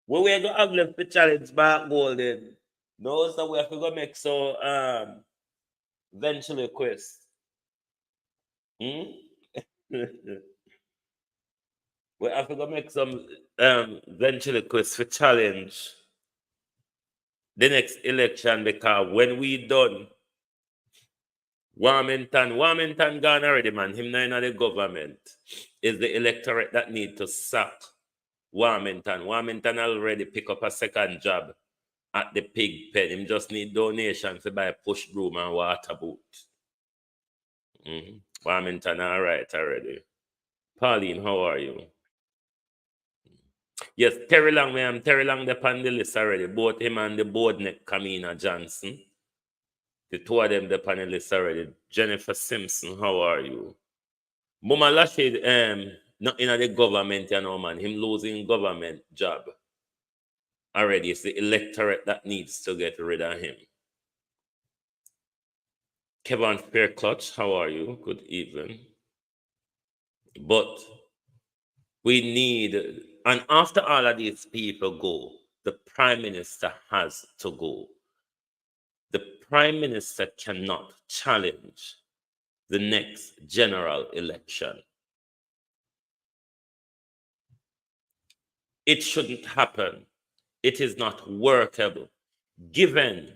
When we go have left the challenge back golden. No, so we have to go make so eventually quest. We have to go make some eventually quest for challenge the next election, because when we done Warmington gone already, man. Him not in the government. Is the electorate that need to sack Warmington. Warmington already pick up a second job at the pig pen. Him just need donation to buy push broom and water boot. Warmington, all right already. Pauline, how are you? Yes, Terry Long, ma'am. Terry Long, the on the list already. Both him and the board neck, Kamina Johnson. The two of them, the panelists already. Jennifer Simpson, how are you? Mama Lashid, not in the government, you know, man. Him losing government job already. It's the electorate that needs to get rid of him. Kevin Fairclutch, how are you? Good evening. But we need, and after all of these people go, the Prime Minister has to go. The Prime Minister cannot challenge the next general election. It shouldn't happen. It is not workable, given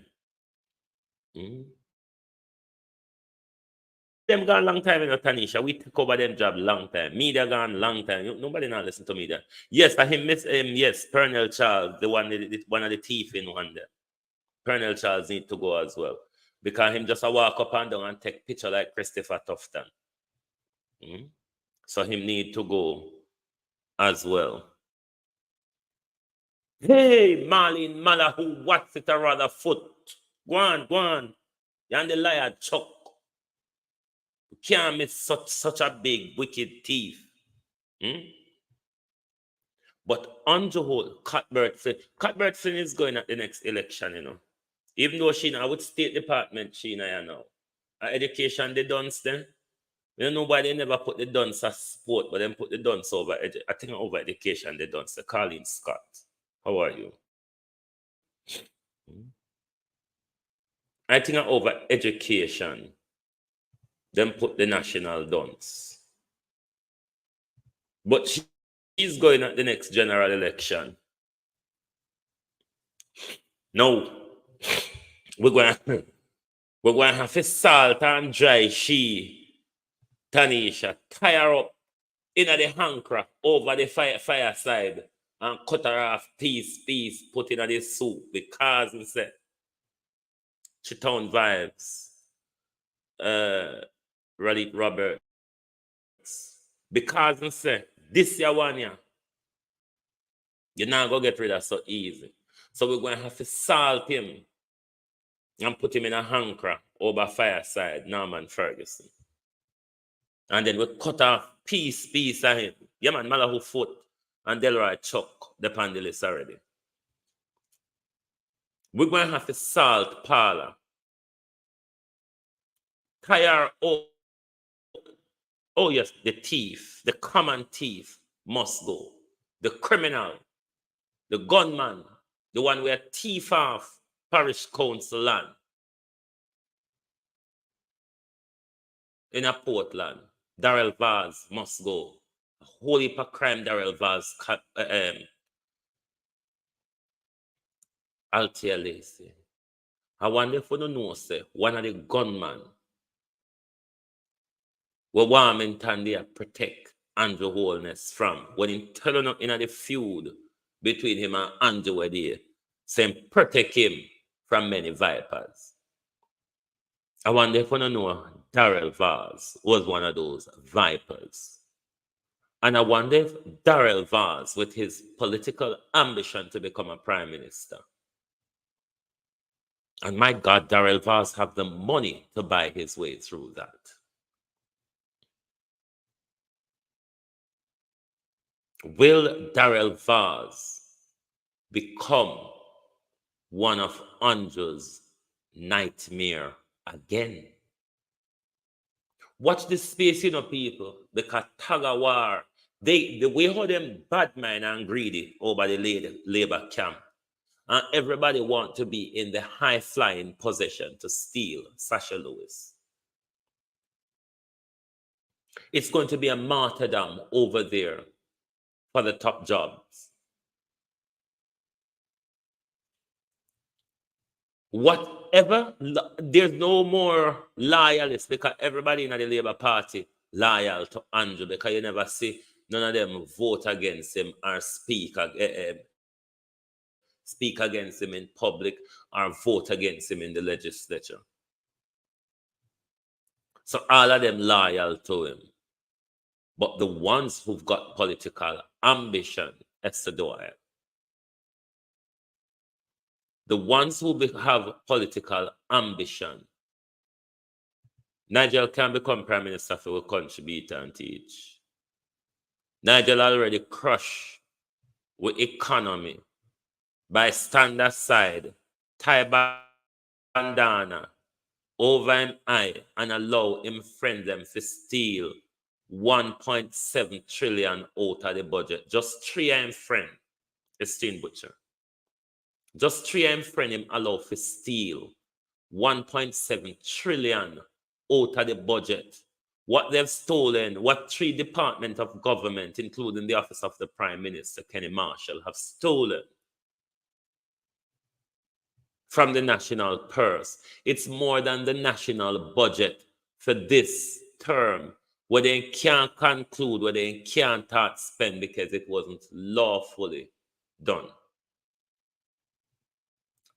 them gone long time, you know, Tanisha. We took over them job long time. Media gone long time. Nobody not listen to media. Yes, I him miss yes, Pernell Charles, the one of the thief in one there. Pernell Charles need to go as well, because him just a walk up and down and take picture like Christopher Tufton. So him need to go as well. Hey, Marlene Malahoo, what's it a rather foot? Go on. And the liar Chuck. You can't miss such a big wicked thief. Hmm? But on the whole, Cuthbert Flynn is going at the next election, you know. Even though I would State Department, I know. Education, they done then. You know, nobody never put the dunce as sport, but then put the dunce over, I think over education, they dunce. Colin Scott. How are you? Hmm? I think over education, then put the national dunce. But she's going at the next general election. No, we're going we're going to have to salt and dry Tanisha, tie her up in the hankra over the fireside and cut her off piece, put in the soup because we say Chiton vibes, Raleigh Roberts. Because we say this year one year, you're not gonna get rid of so easy. So we're going to have to salt him and put him in a hankra over fireside, Norman Ferguson. And then we cut off piece of him. Yeah, man, Malahu Foot and Delroy Chuck, the list already. We're going to have to salt Parla. Tire, oh yes, the thief, the common thief must go. The criminal, the gunman, the one where thief off parish council land in a Portland. Darrell Vaz must go. A whole heap of crime Darrell Vaz Althea Lacey. I wonder if we don't know, say, one of the gunmen where Warmington they protect Andrew Holness from when he turn up in the feud between him and Andrew were there, saying protect him from many vipers. I wonder if we don't know Darrell Vaz was one of those vipers. And I wonder if Darrell Vaz, with his political ambition to become a prime minister, and my God, Darrell Vaz have the money to buy his way through that. Will Darrell Vaz become one of Andrew's nightmare again? Watch this space, you know, people. The Kataga war. The way how them bad mind and greedy over the labor camp. And everybody want to be in the high-flying position to steal Sasha Lewis. It's going to be a martyrdom over there for the top jobs. Whatever, there's no more loyalists because everybody in the Labour Party loyal to Andrew because you never see none of them vote against him or speak against him in public or vote against him in the legislature. So all of them loyal to him. But the ones who've got political ambition, Esther Doyle, the ones who have political ambition, Nigel can become prime minister for a contribute and teach. Nigel already crushed with economy by stand aside, tie bandana over him eye and allow him friend them to steal 1.7 trillion out of the budget. Just 3 of him friend, Esteem Butcher. Just 3 of him friend him allow to steal 1.7 trillion out of the budget. What they've stolen, what 3 departments of government, including the office of the Prime Minister, Kenny Marshall, have stolen from the national purse. It's more than the national budget for this term, where they can't conclude, where they can't start spend because it wasn't lawfully done.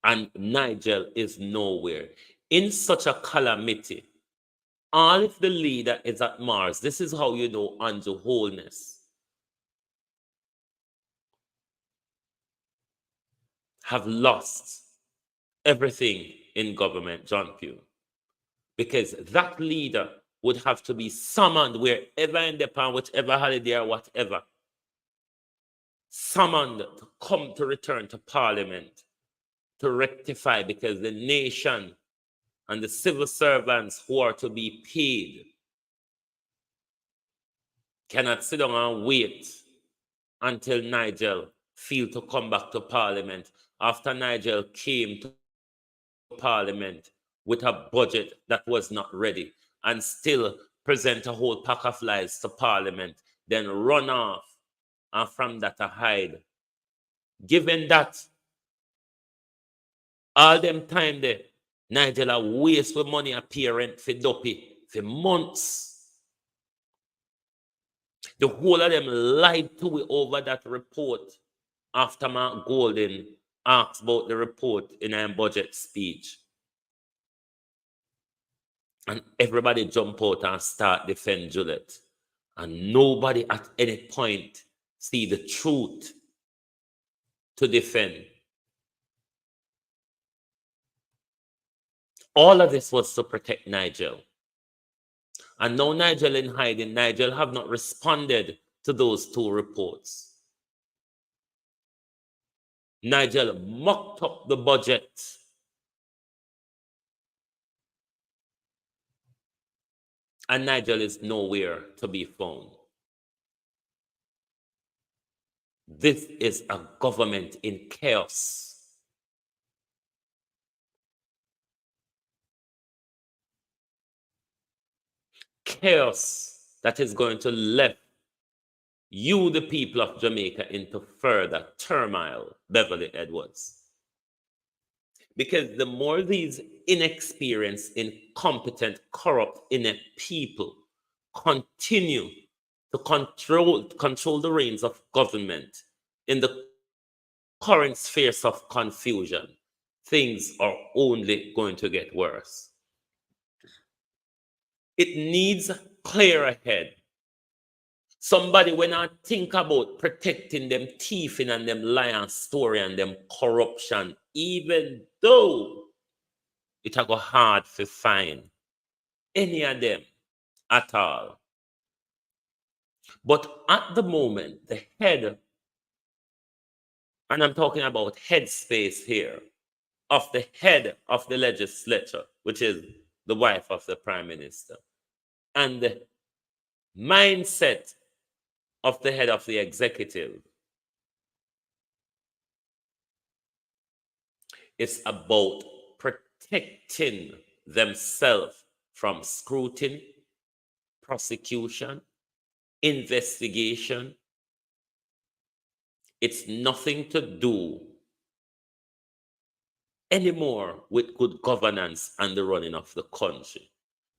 And Nigel is nowhere. In such a calamity, all if the leader is at Mars, this is how you know Andrew Holness have lost everything in government, John Pugh. because that leader would have to be summoned wherever in the pan, whichever holiday or whatever, summoned to come to return to Parliament to rectify, because the nation and the civil servants who are to be paid cannot sit down and wait until Nigel failed to come back to Parliament after Nigel came to Parliament with a budget that was not ready and still present a whole pack of lies to Parliament, then run off and from that hide. Given that, all them time there, Nigel a waste with money appearing for Duppy for months. The whole of them lied to me over that report after Mark Golden asked about the report in a budget speech. And everybody jump out and start defend Juliet. And nobody at any point see the truth to defend. All of this was to protect Nigel. And now Nigel in hiding. Nigel have not responded to those two reports. Nigel mocked up the budget. And Nigel is nowhere to be found. This is a government in chaos. Chaos that is going to left you, the people of Jamaica, into further turmoil, Beverly Edwards. Because the more these inexperienced, incompetent, corrupt, inept people continue to control the reins of government in the current spheres of confusion, things are only going to get worse. It needs a clearer head. Somebody, when I think about protecting them thieving and them lying story and them corruption, even though it go hard to find any of them at all. But at the moment, the head, and I'm talking about headspace here, of the head of the legislature, which is the wife of the prime minister, and the mindset of the head of the executive, it's about protecting themselves from scrutiny, prosecution, investigation. It's nothing to do anymore with good governance and the running of the country.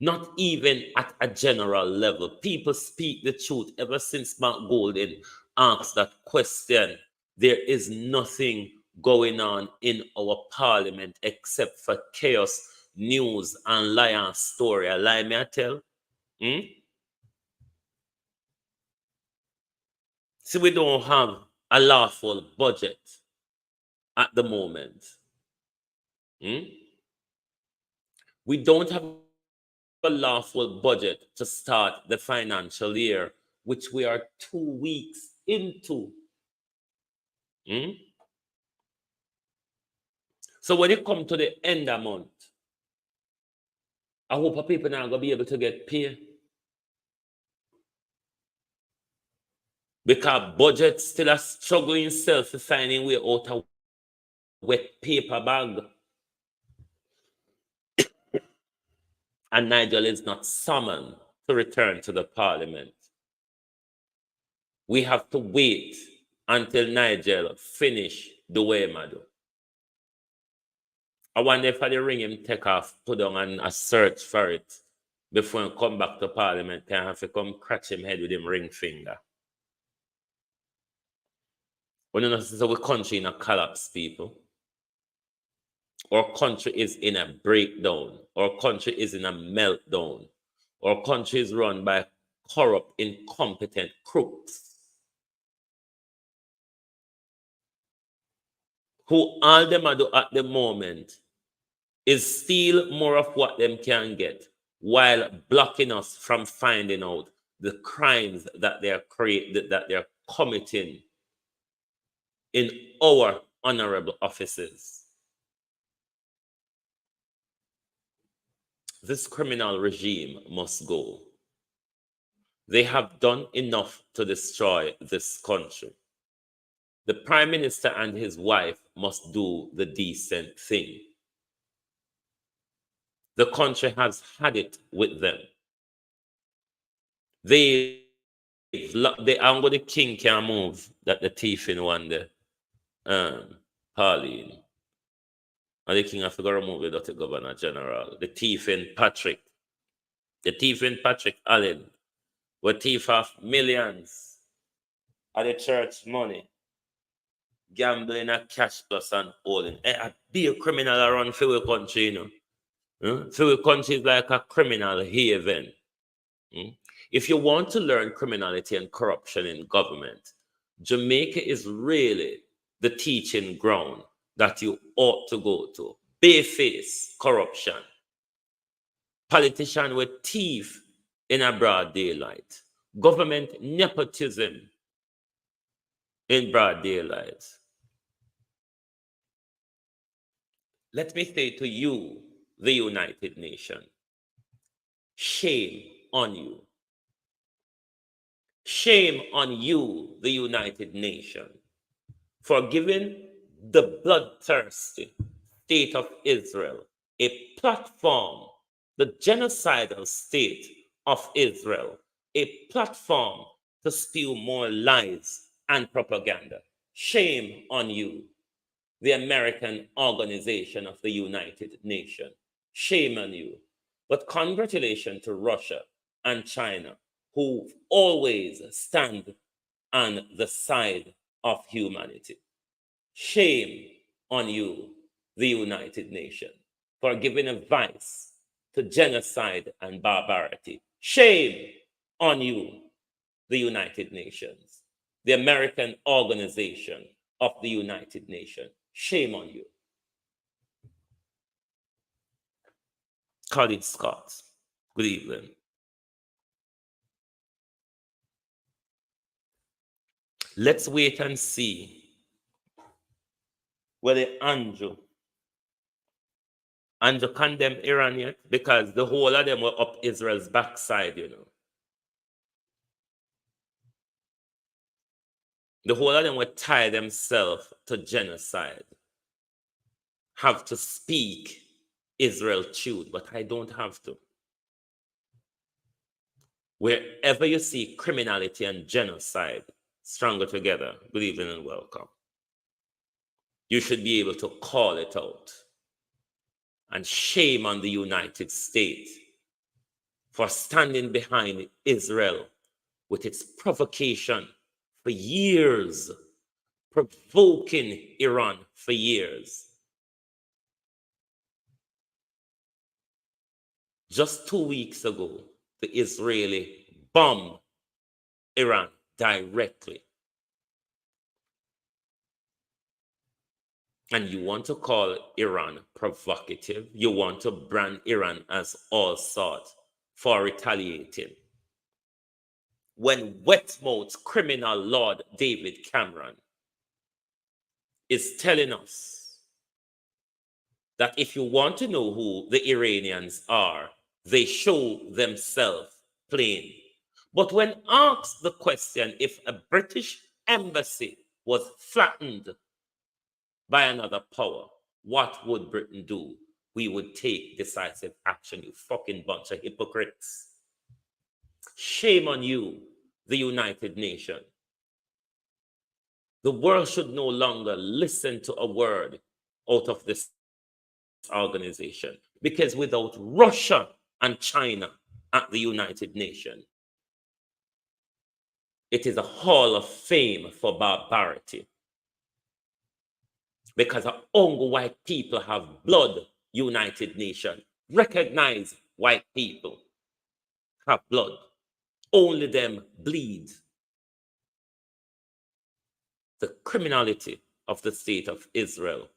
Not even at a general level. People speak the truth. Ever since Mark Golden asked that question, there is nothing going on in our parliament except for chaos, news, and lie and story. A lie, may I tell? See, we don't have a lawful budget at the moment. We don't have a lawful budget to start the financial year, which we are 2 weeks into. So when it comes to the end of month, I hope people now going to be able to get paid. Because budget still a struggling self to finding way out of wet paper bag. And Nigel is not summoned to return to the parliament. We have to wait until Nigel finish the way, Madu. I wonder if I ring him take off, put down and a search for it before he come back to parliament, can have to come crash him head with him ring finger. When you know, this is our country in a collapse, people. Our country is in a breakdown. Our country is in a meltdown. Our country is run by corrupt, incompetent crooks who all them do at the moment is steal more of what them can get while blocking us from finding out the crimes that they're committing in our honorable offices. This criminal regime must go. They have done enough to destroy this country. The Prime Minister and his wife must do the decent thing. The country has had it with them. They I'm going the king can move that the thief in one day. Pauline. And the king have to go remove the Dr. Governor General. The thief in Patrick. The thief in Patrick Allen. Were thief of millions of the church money. Gambling at cash plus and holding. A be a criminal around for the country, you know. For the country is like a criminal haven. If you want to learn criminality and corruption in government, Jamaica is really the teaching ground that you ought to go to. Bare-face corruption. Politician with thief in a broad daylight. Government nepotism in broad daylight. Let me say to you, the United Nations, shame on you. Shame on you, the United Nations, for giving the bloodthirsty state of Israel a platform, the genocidal state of Israel, a platform to spew more lies and propaganda. Shame on you, the American Organization of the United Nations. Shame on you. But congratulations to Russia and China, who always stand on the side of humanity. Shame on you, the United Nations, for giving advice to genocide and barbarity. Shame on you, the United Nations, the American Organization of the United Nations. Shame on you. Colin Scott, good evening. Let's wait and see whether Andrew condemned Iran yet, because the whole of them were up Israel's backside, you know. The whole of them would tie themselves to genocide, have to speak Israel truth, but I don't have to. Wherever you see criminality and genocide stronger together, good evening and welcome. You should be able to call it out. And shame on the United States for standing behind Israel with its provocation for years, provoking Iran for years. Just 2 weeks ago, the Israeli bombed Iran directly. And you want to call Iran provocative? You want to brand Iran as all sort for retaliating? When wet-mouthed criminal Lord David Cameron is telling us that if you want to know who the Iranians are, they show themselves plain. But when asked the question if a British embassy was flattened by another power, what would Britain do? We would take decisive action, you fucking bunch of hypocrites. Shame on you, the United Nations. The world should no longer listen to a word out of this organization, because without Russia and China at the United Nations, it is a hall of fame for barbarity. Because only white people have blood, United Nations. Recognize white people have blood. Only them bleed. The criminality of the state of Israel,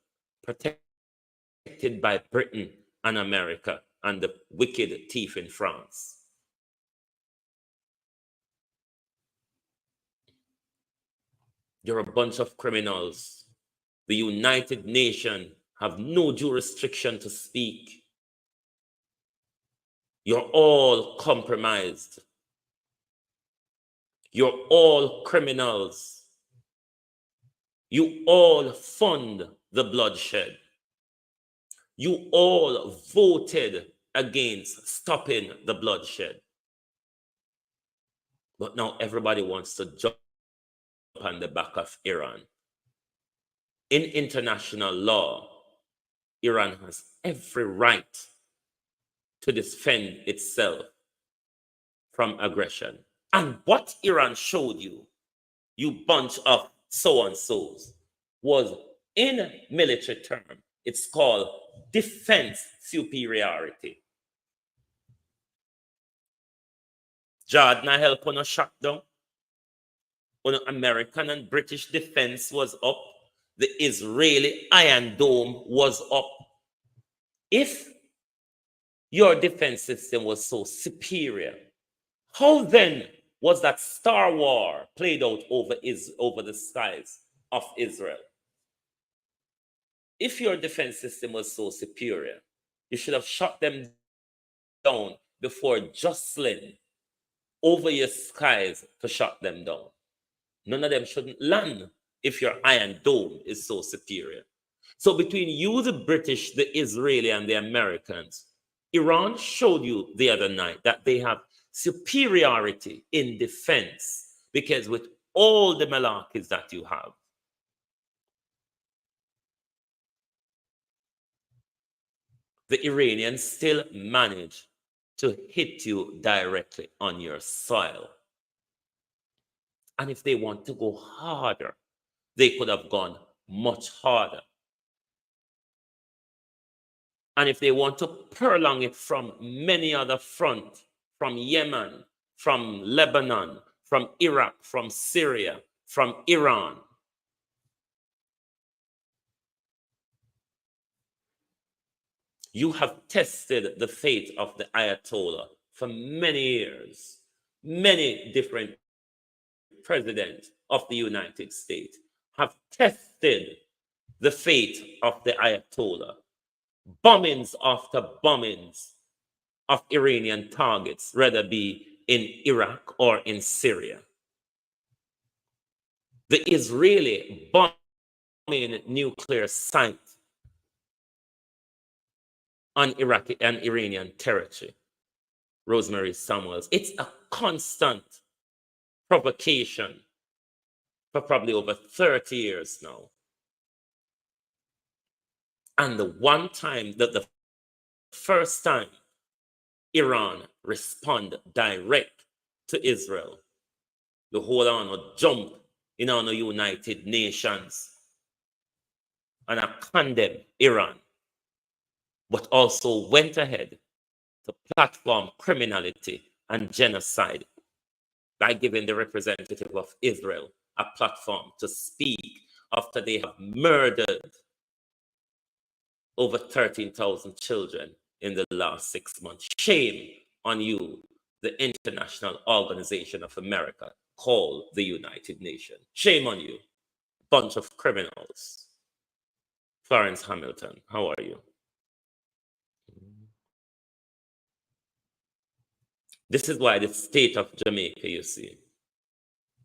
protected by Britain and America and the wicked thief in France. You're a bunch of criminals. The United Nations have no jurisdiction to speak. You're all compromised. You're all criminals. You all fund the bloodshed. You all voted against stopping the bloodshed. But now everybody wants to jump on the back of Iran. In international law, Iran has every right to defend itself from aggression. And what Iran showed you, you bunch of so-and-sos, was in military term, it's called defense superiority. Jordan help on a shutdown. When American and British defense was up, the Israeli Iron Dome was up. If your defense system was so superior, how then was that Star War played out over the skies of Israel? If your defense system was so superior, you should have shot them down before jostling over your skies to shut them down. None of them shouldn't land if your Iron Dome is so superior. So between you, the British, the Israeli, and the Americans, Iran showed you the other night that they have superiority in defense, because with all the malarkeys that you have, the Iranians still manage to hit you directly on your soil. And if they want to go harder, they could have gone much harder. And if they want to prolong it from many other fronts, from Yemen, from Lebanon, from Iraq, from Syria, from Iran, you have tested the fate of the Ayatollah for many years. Many different presidents of the United States have tested the fate of the Ayatollah. Bombings after bombings of Iranian targets, whether be in Iraq or in Syria. The Israeli bombing nuclear site on Iraqi and Iranian territory. Rosemary Samuels. It's a constant provocation for probably over 30 years now. And the one time, the first time Iran respond direct to Israel, the whole on a jump in on the United Nations and I condemn Iran, but also went ahead to platform criminality and genocide by giving the representative of Israel a platform to speak after they have murdered over 13,000 children in the last 6 months. Shame on you, the International Organization of America, called the United Nations. Shame on you, bunch of criminals. Florence Hamilton, how are you? This is why the state of Jamaica, you see,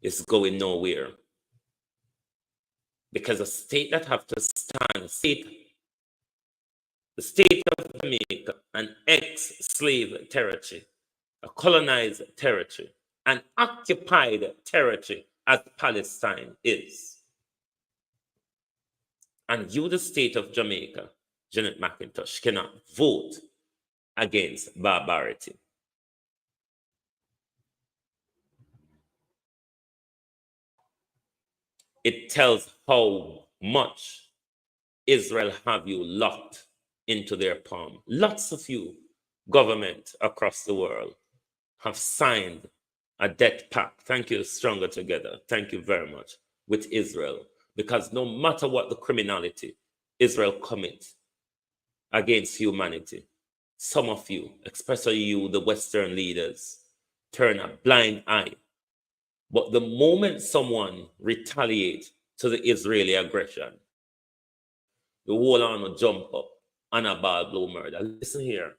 is going nowhere. Because a state that have to stand, the state of Jamaica, an ex-slave territory, a colonized territory, an occupied territory as Palestine is. And you, the state of Jamaica, Janet McIntosh, cannot vote against barbarity. It tells how much Israel have you locked into their palm. Lots of you, government across the world, have signed a debt pact. Thank you, Stronger Together. Thank you very much, with Israel. Because no matter what the criminality Israel commits, against humanity. Some of you, especially you, the Western leaders, turn a blind eye. But the moment someone retaliates to the Israeli aggression, the whole on will jump up and a ball blow murder. Listen here.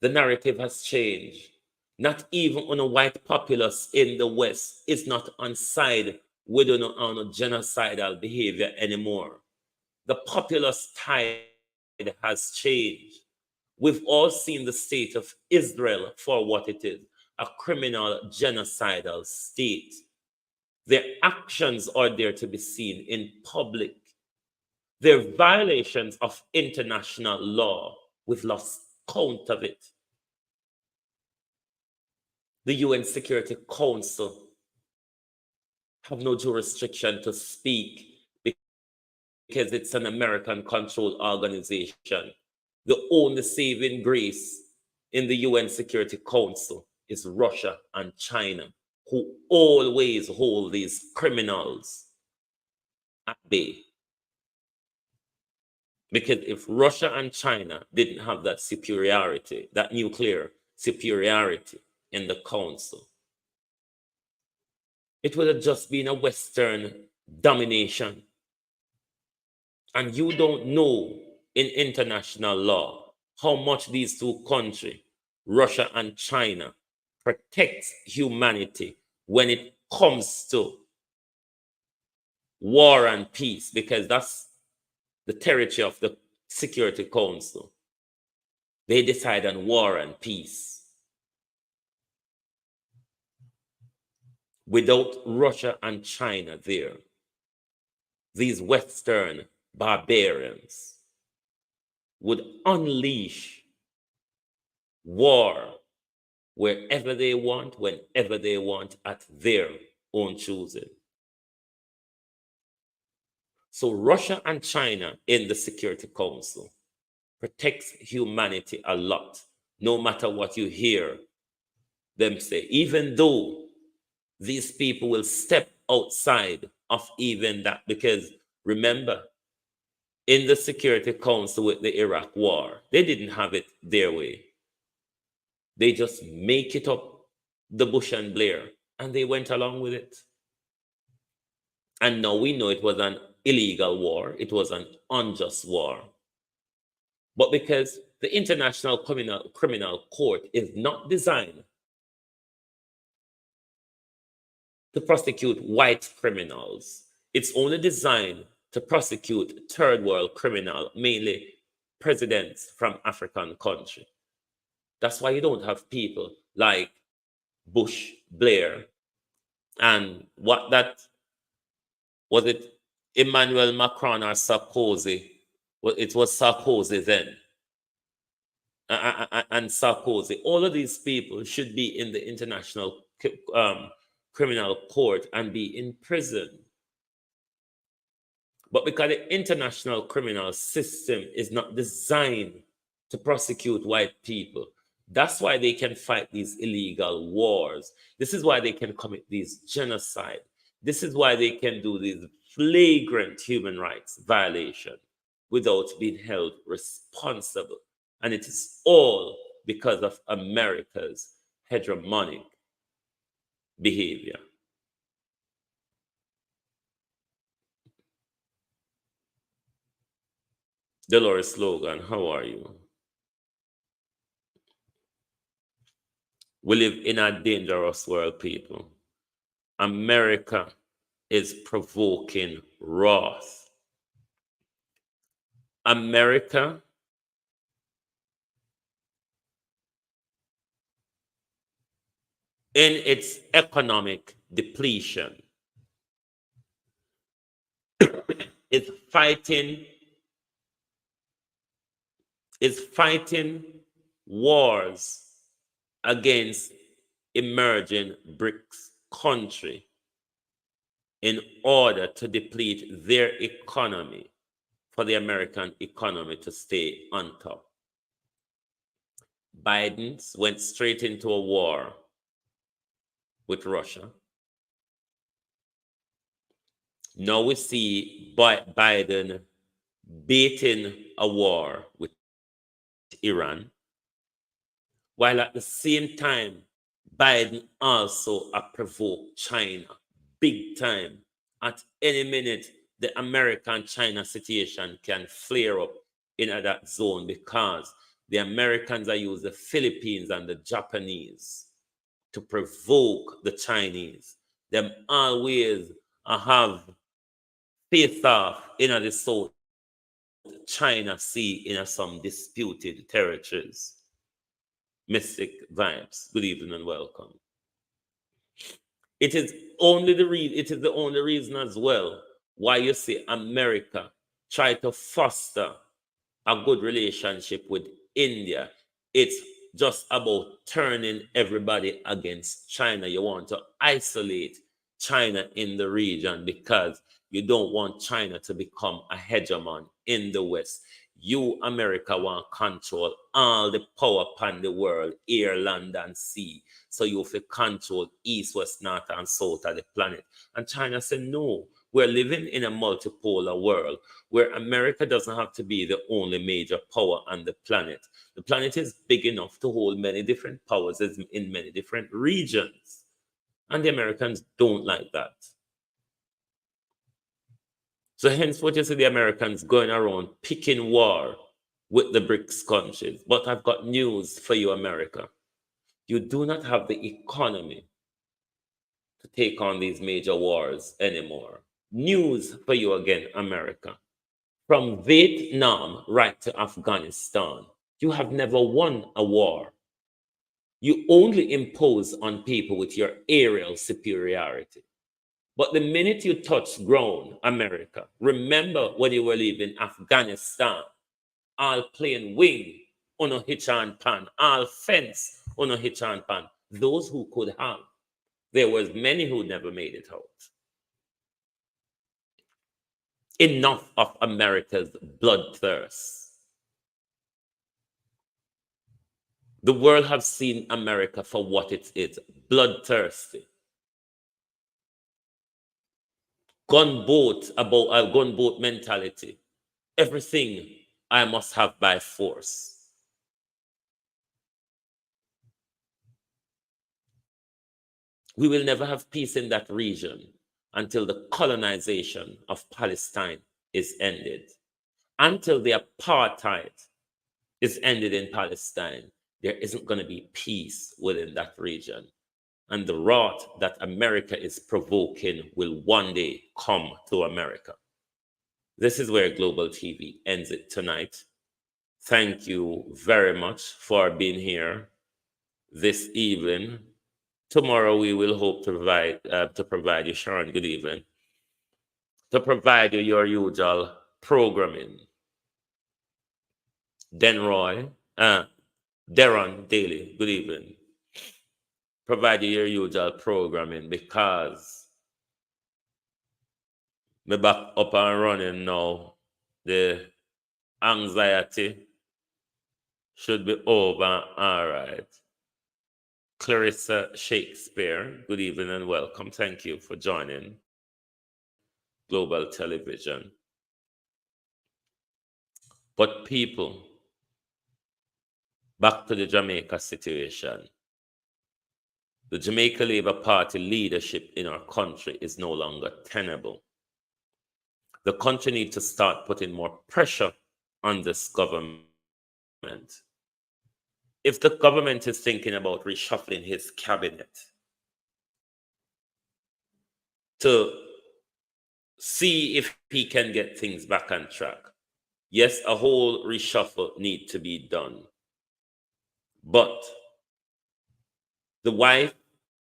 The narrative has changed. Not even on a white populace in the West is not on side with on a genocidal behavior anymore. The populace tide has changed. We've all seen the state of Israel for what it is, a criminal genocidal state. Their actions are there to be seen in public. Their violations of international law, we've lost count of it. The UN Security Council have no jurisdiction to speak because it's an American-controlled organization. The only saving grace in the UN Security Council is Russia and China, who always hold these criminals at bay. Because if Russia and China didn't have that superiority, that nuclear superiority in the council, it would have just been a Western domination. And you don't know in international law how much these two countries, Russia and China, protect humanity when it comes to war and peace, because that's the territory of the Security Council. They decide on war and peace. Without Russia and China there, these Western barbarians would unleash war wherever they want, whenever they want, at their own choosing. So Russia and China in the Security Council protects humanity a lot, no matter what you hear them say, even though these people will step outside of even that. Because remember, in the Security Council with the Iraq War, they didn't have it their way. They just make it up, the Bush and Blair, and they went along with it. And now we know it was an illegal war. It was an unjust war. But because the International Criminal Court is not designed to prosecute white criminals, it's only designed to prosecute third world criminals, mainly presidents from African countries. That's why you don't have people like Bush, Blair, and what that was, it Emmanuel Macron or Sarkozy. Well, it was Sarkozy then. And Sarkozy. All of these people should be in the International Criminal Court and be in prison. But because the international criminal system is not designed to prosecute white people, that's why they can fight these illegal wars. This is why they can commit these genocide. This is why they can do these flagrant human rights violations without being held responsible. And it is all because of America's hegemonic behavior. Dolores Logan, how are you? We live in a dangerous world, people. America is provoking wrath. America in its economic depletion is fighting wars against emerging BRICS country in order to deplete their economy for the American economy to stay on top. Biden went straight into a war with Russia. Now we see Biden baiting a war with Iran, while at the same time, Biden also provoked China big time. At any minute, the American-China situation can flare up in that zone because the Americans are using the Philippines and the Japanese to provoke the Chinese. Them always have face off in the South China Sea in some disputed territories. Mystic vibes. Good evening and welcome. It is the only reason as well why you see America try to foster a good relationship with India. It's just about turning everybody against China. You want to isolate China in the region because you don't want China to become a hegemon in the West. You, America, want control all the power upon the world, air, land, and sea. So you have to control east, west, north, and south of the planet. And China said, no, we're living in a multipolar world where America doesn't have to be the only major power on the planet. The planet is big enough to hold many different powers in many different regions. And the Americans don't like that. So hence what you see the Americans going around picking war with the BRICS countries. But I've got news for you, America. You do not have the economy to take on these major wars anymore. News for you again, America. From Vietnam right to Afghanistan, you have never won a war. You only impose on people with your aerial superiority. But the minute you touch ground, America, remember when you were leaving Afghanistan, all plane wing on a hitch and pan, all fence on a hitch and pan. Those who could have. There was many who never made it out. Enough of America's bloodthirst. The world have seen America for what it is, bloodthirsty. Gunboat mentality. Everything I must have by force. We will never have peace in that region until the colonization of Palestine is ended. Until the apartheid is ended in Palestine, there isn't going to be peace within that region. And the wrath that America is provoking will one day come to America. This is where Global TV ends it tonight. Thank you very much for being here this evening. Tomorrow we will hope to provide you, Sharon, good evening, to provide you your usual programming. Deron Daily, good evening. Provide you your usual programming because me back up and running now. The anxiety should be over. All right. Clarissa Shakespeare, good evening and welcome. Thank you for joining Global Television. But people, back to the Jamaica situation. The Jamaica Labour Party leadership in our country is no longer tenable. The country needs to start putting more pressure on this government. If the government is thinking about reshuffling his cabinet to see if he can get things back on track, yes, a whole reshuffle needs to be done. But the wife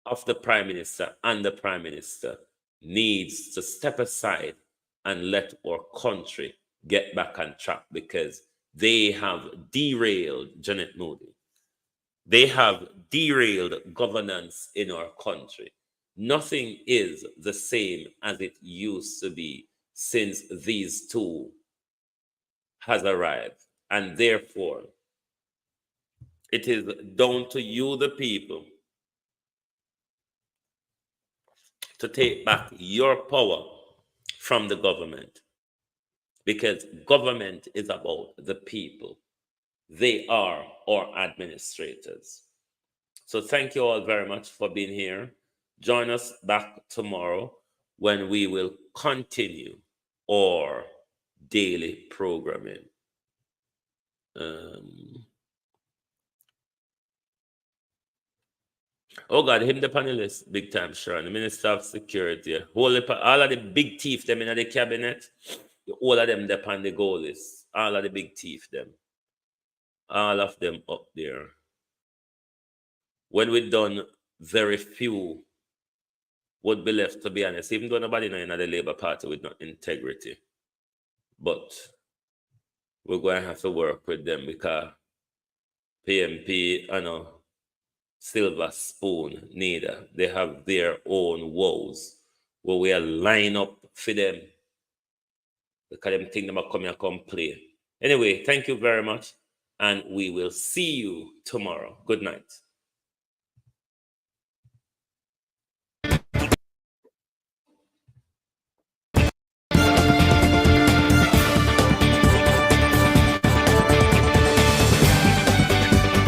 of the Prime Minister and the Prime Minister needs to step aside and let our country get back on track because they have derailed Janet Moody. They have derailed governance in our country. Nothing is the same as it used to be since these two has arrived. And therefore, it is down to you, the people, to take back your power from the government. because government is about the people. They are our administrators. So thank you all very much for being here. Join us back tomorrow when we will continue our daily programming. Oh God, him the panelist, big time, sure. The Minister of Security, all of the big thief them in the cabinet, all of them up on the goal list. All of the big thief them. All of them up there. When we done, very few would be left, to be honest, even though nobody know in the Labour Party with no integrity. But we're going to have to work with them because PMP, silver spoon, neither. They have their own woes where we are line up for them because them think them are come here come play. Anyway, thank you very much, and we will see you tomorrow. Good night.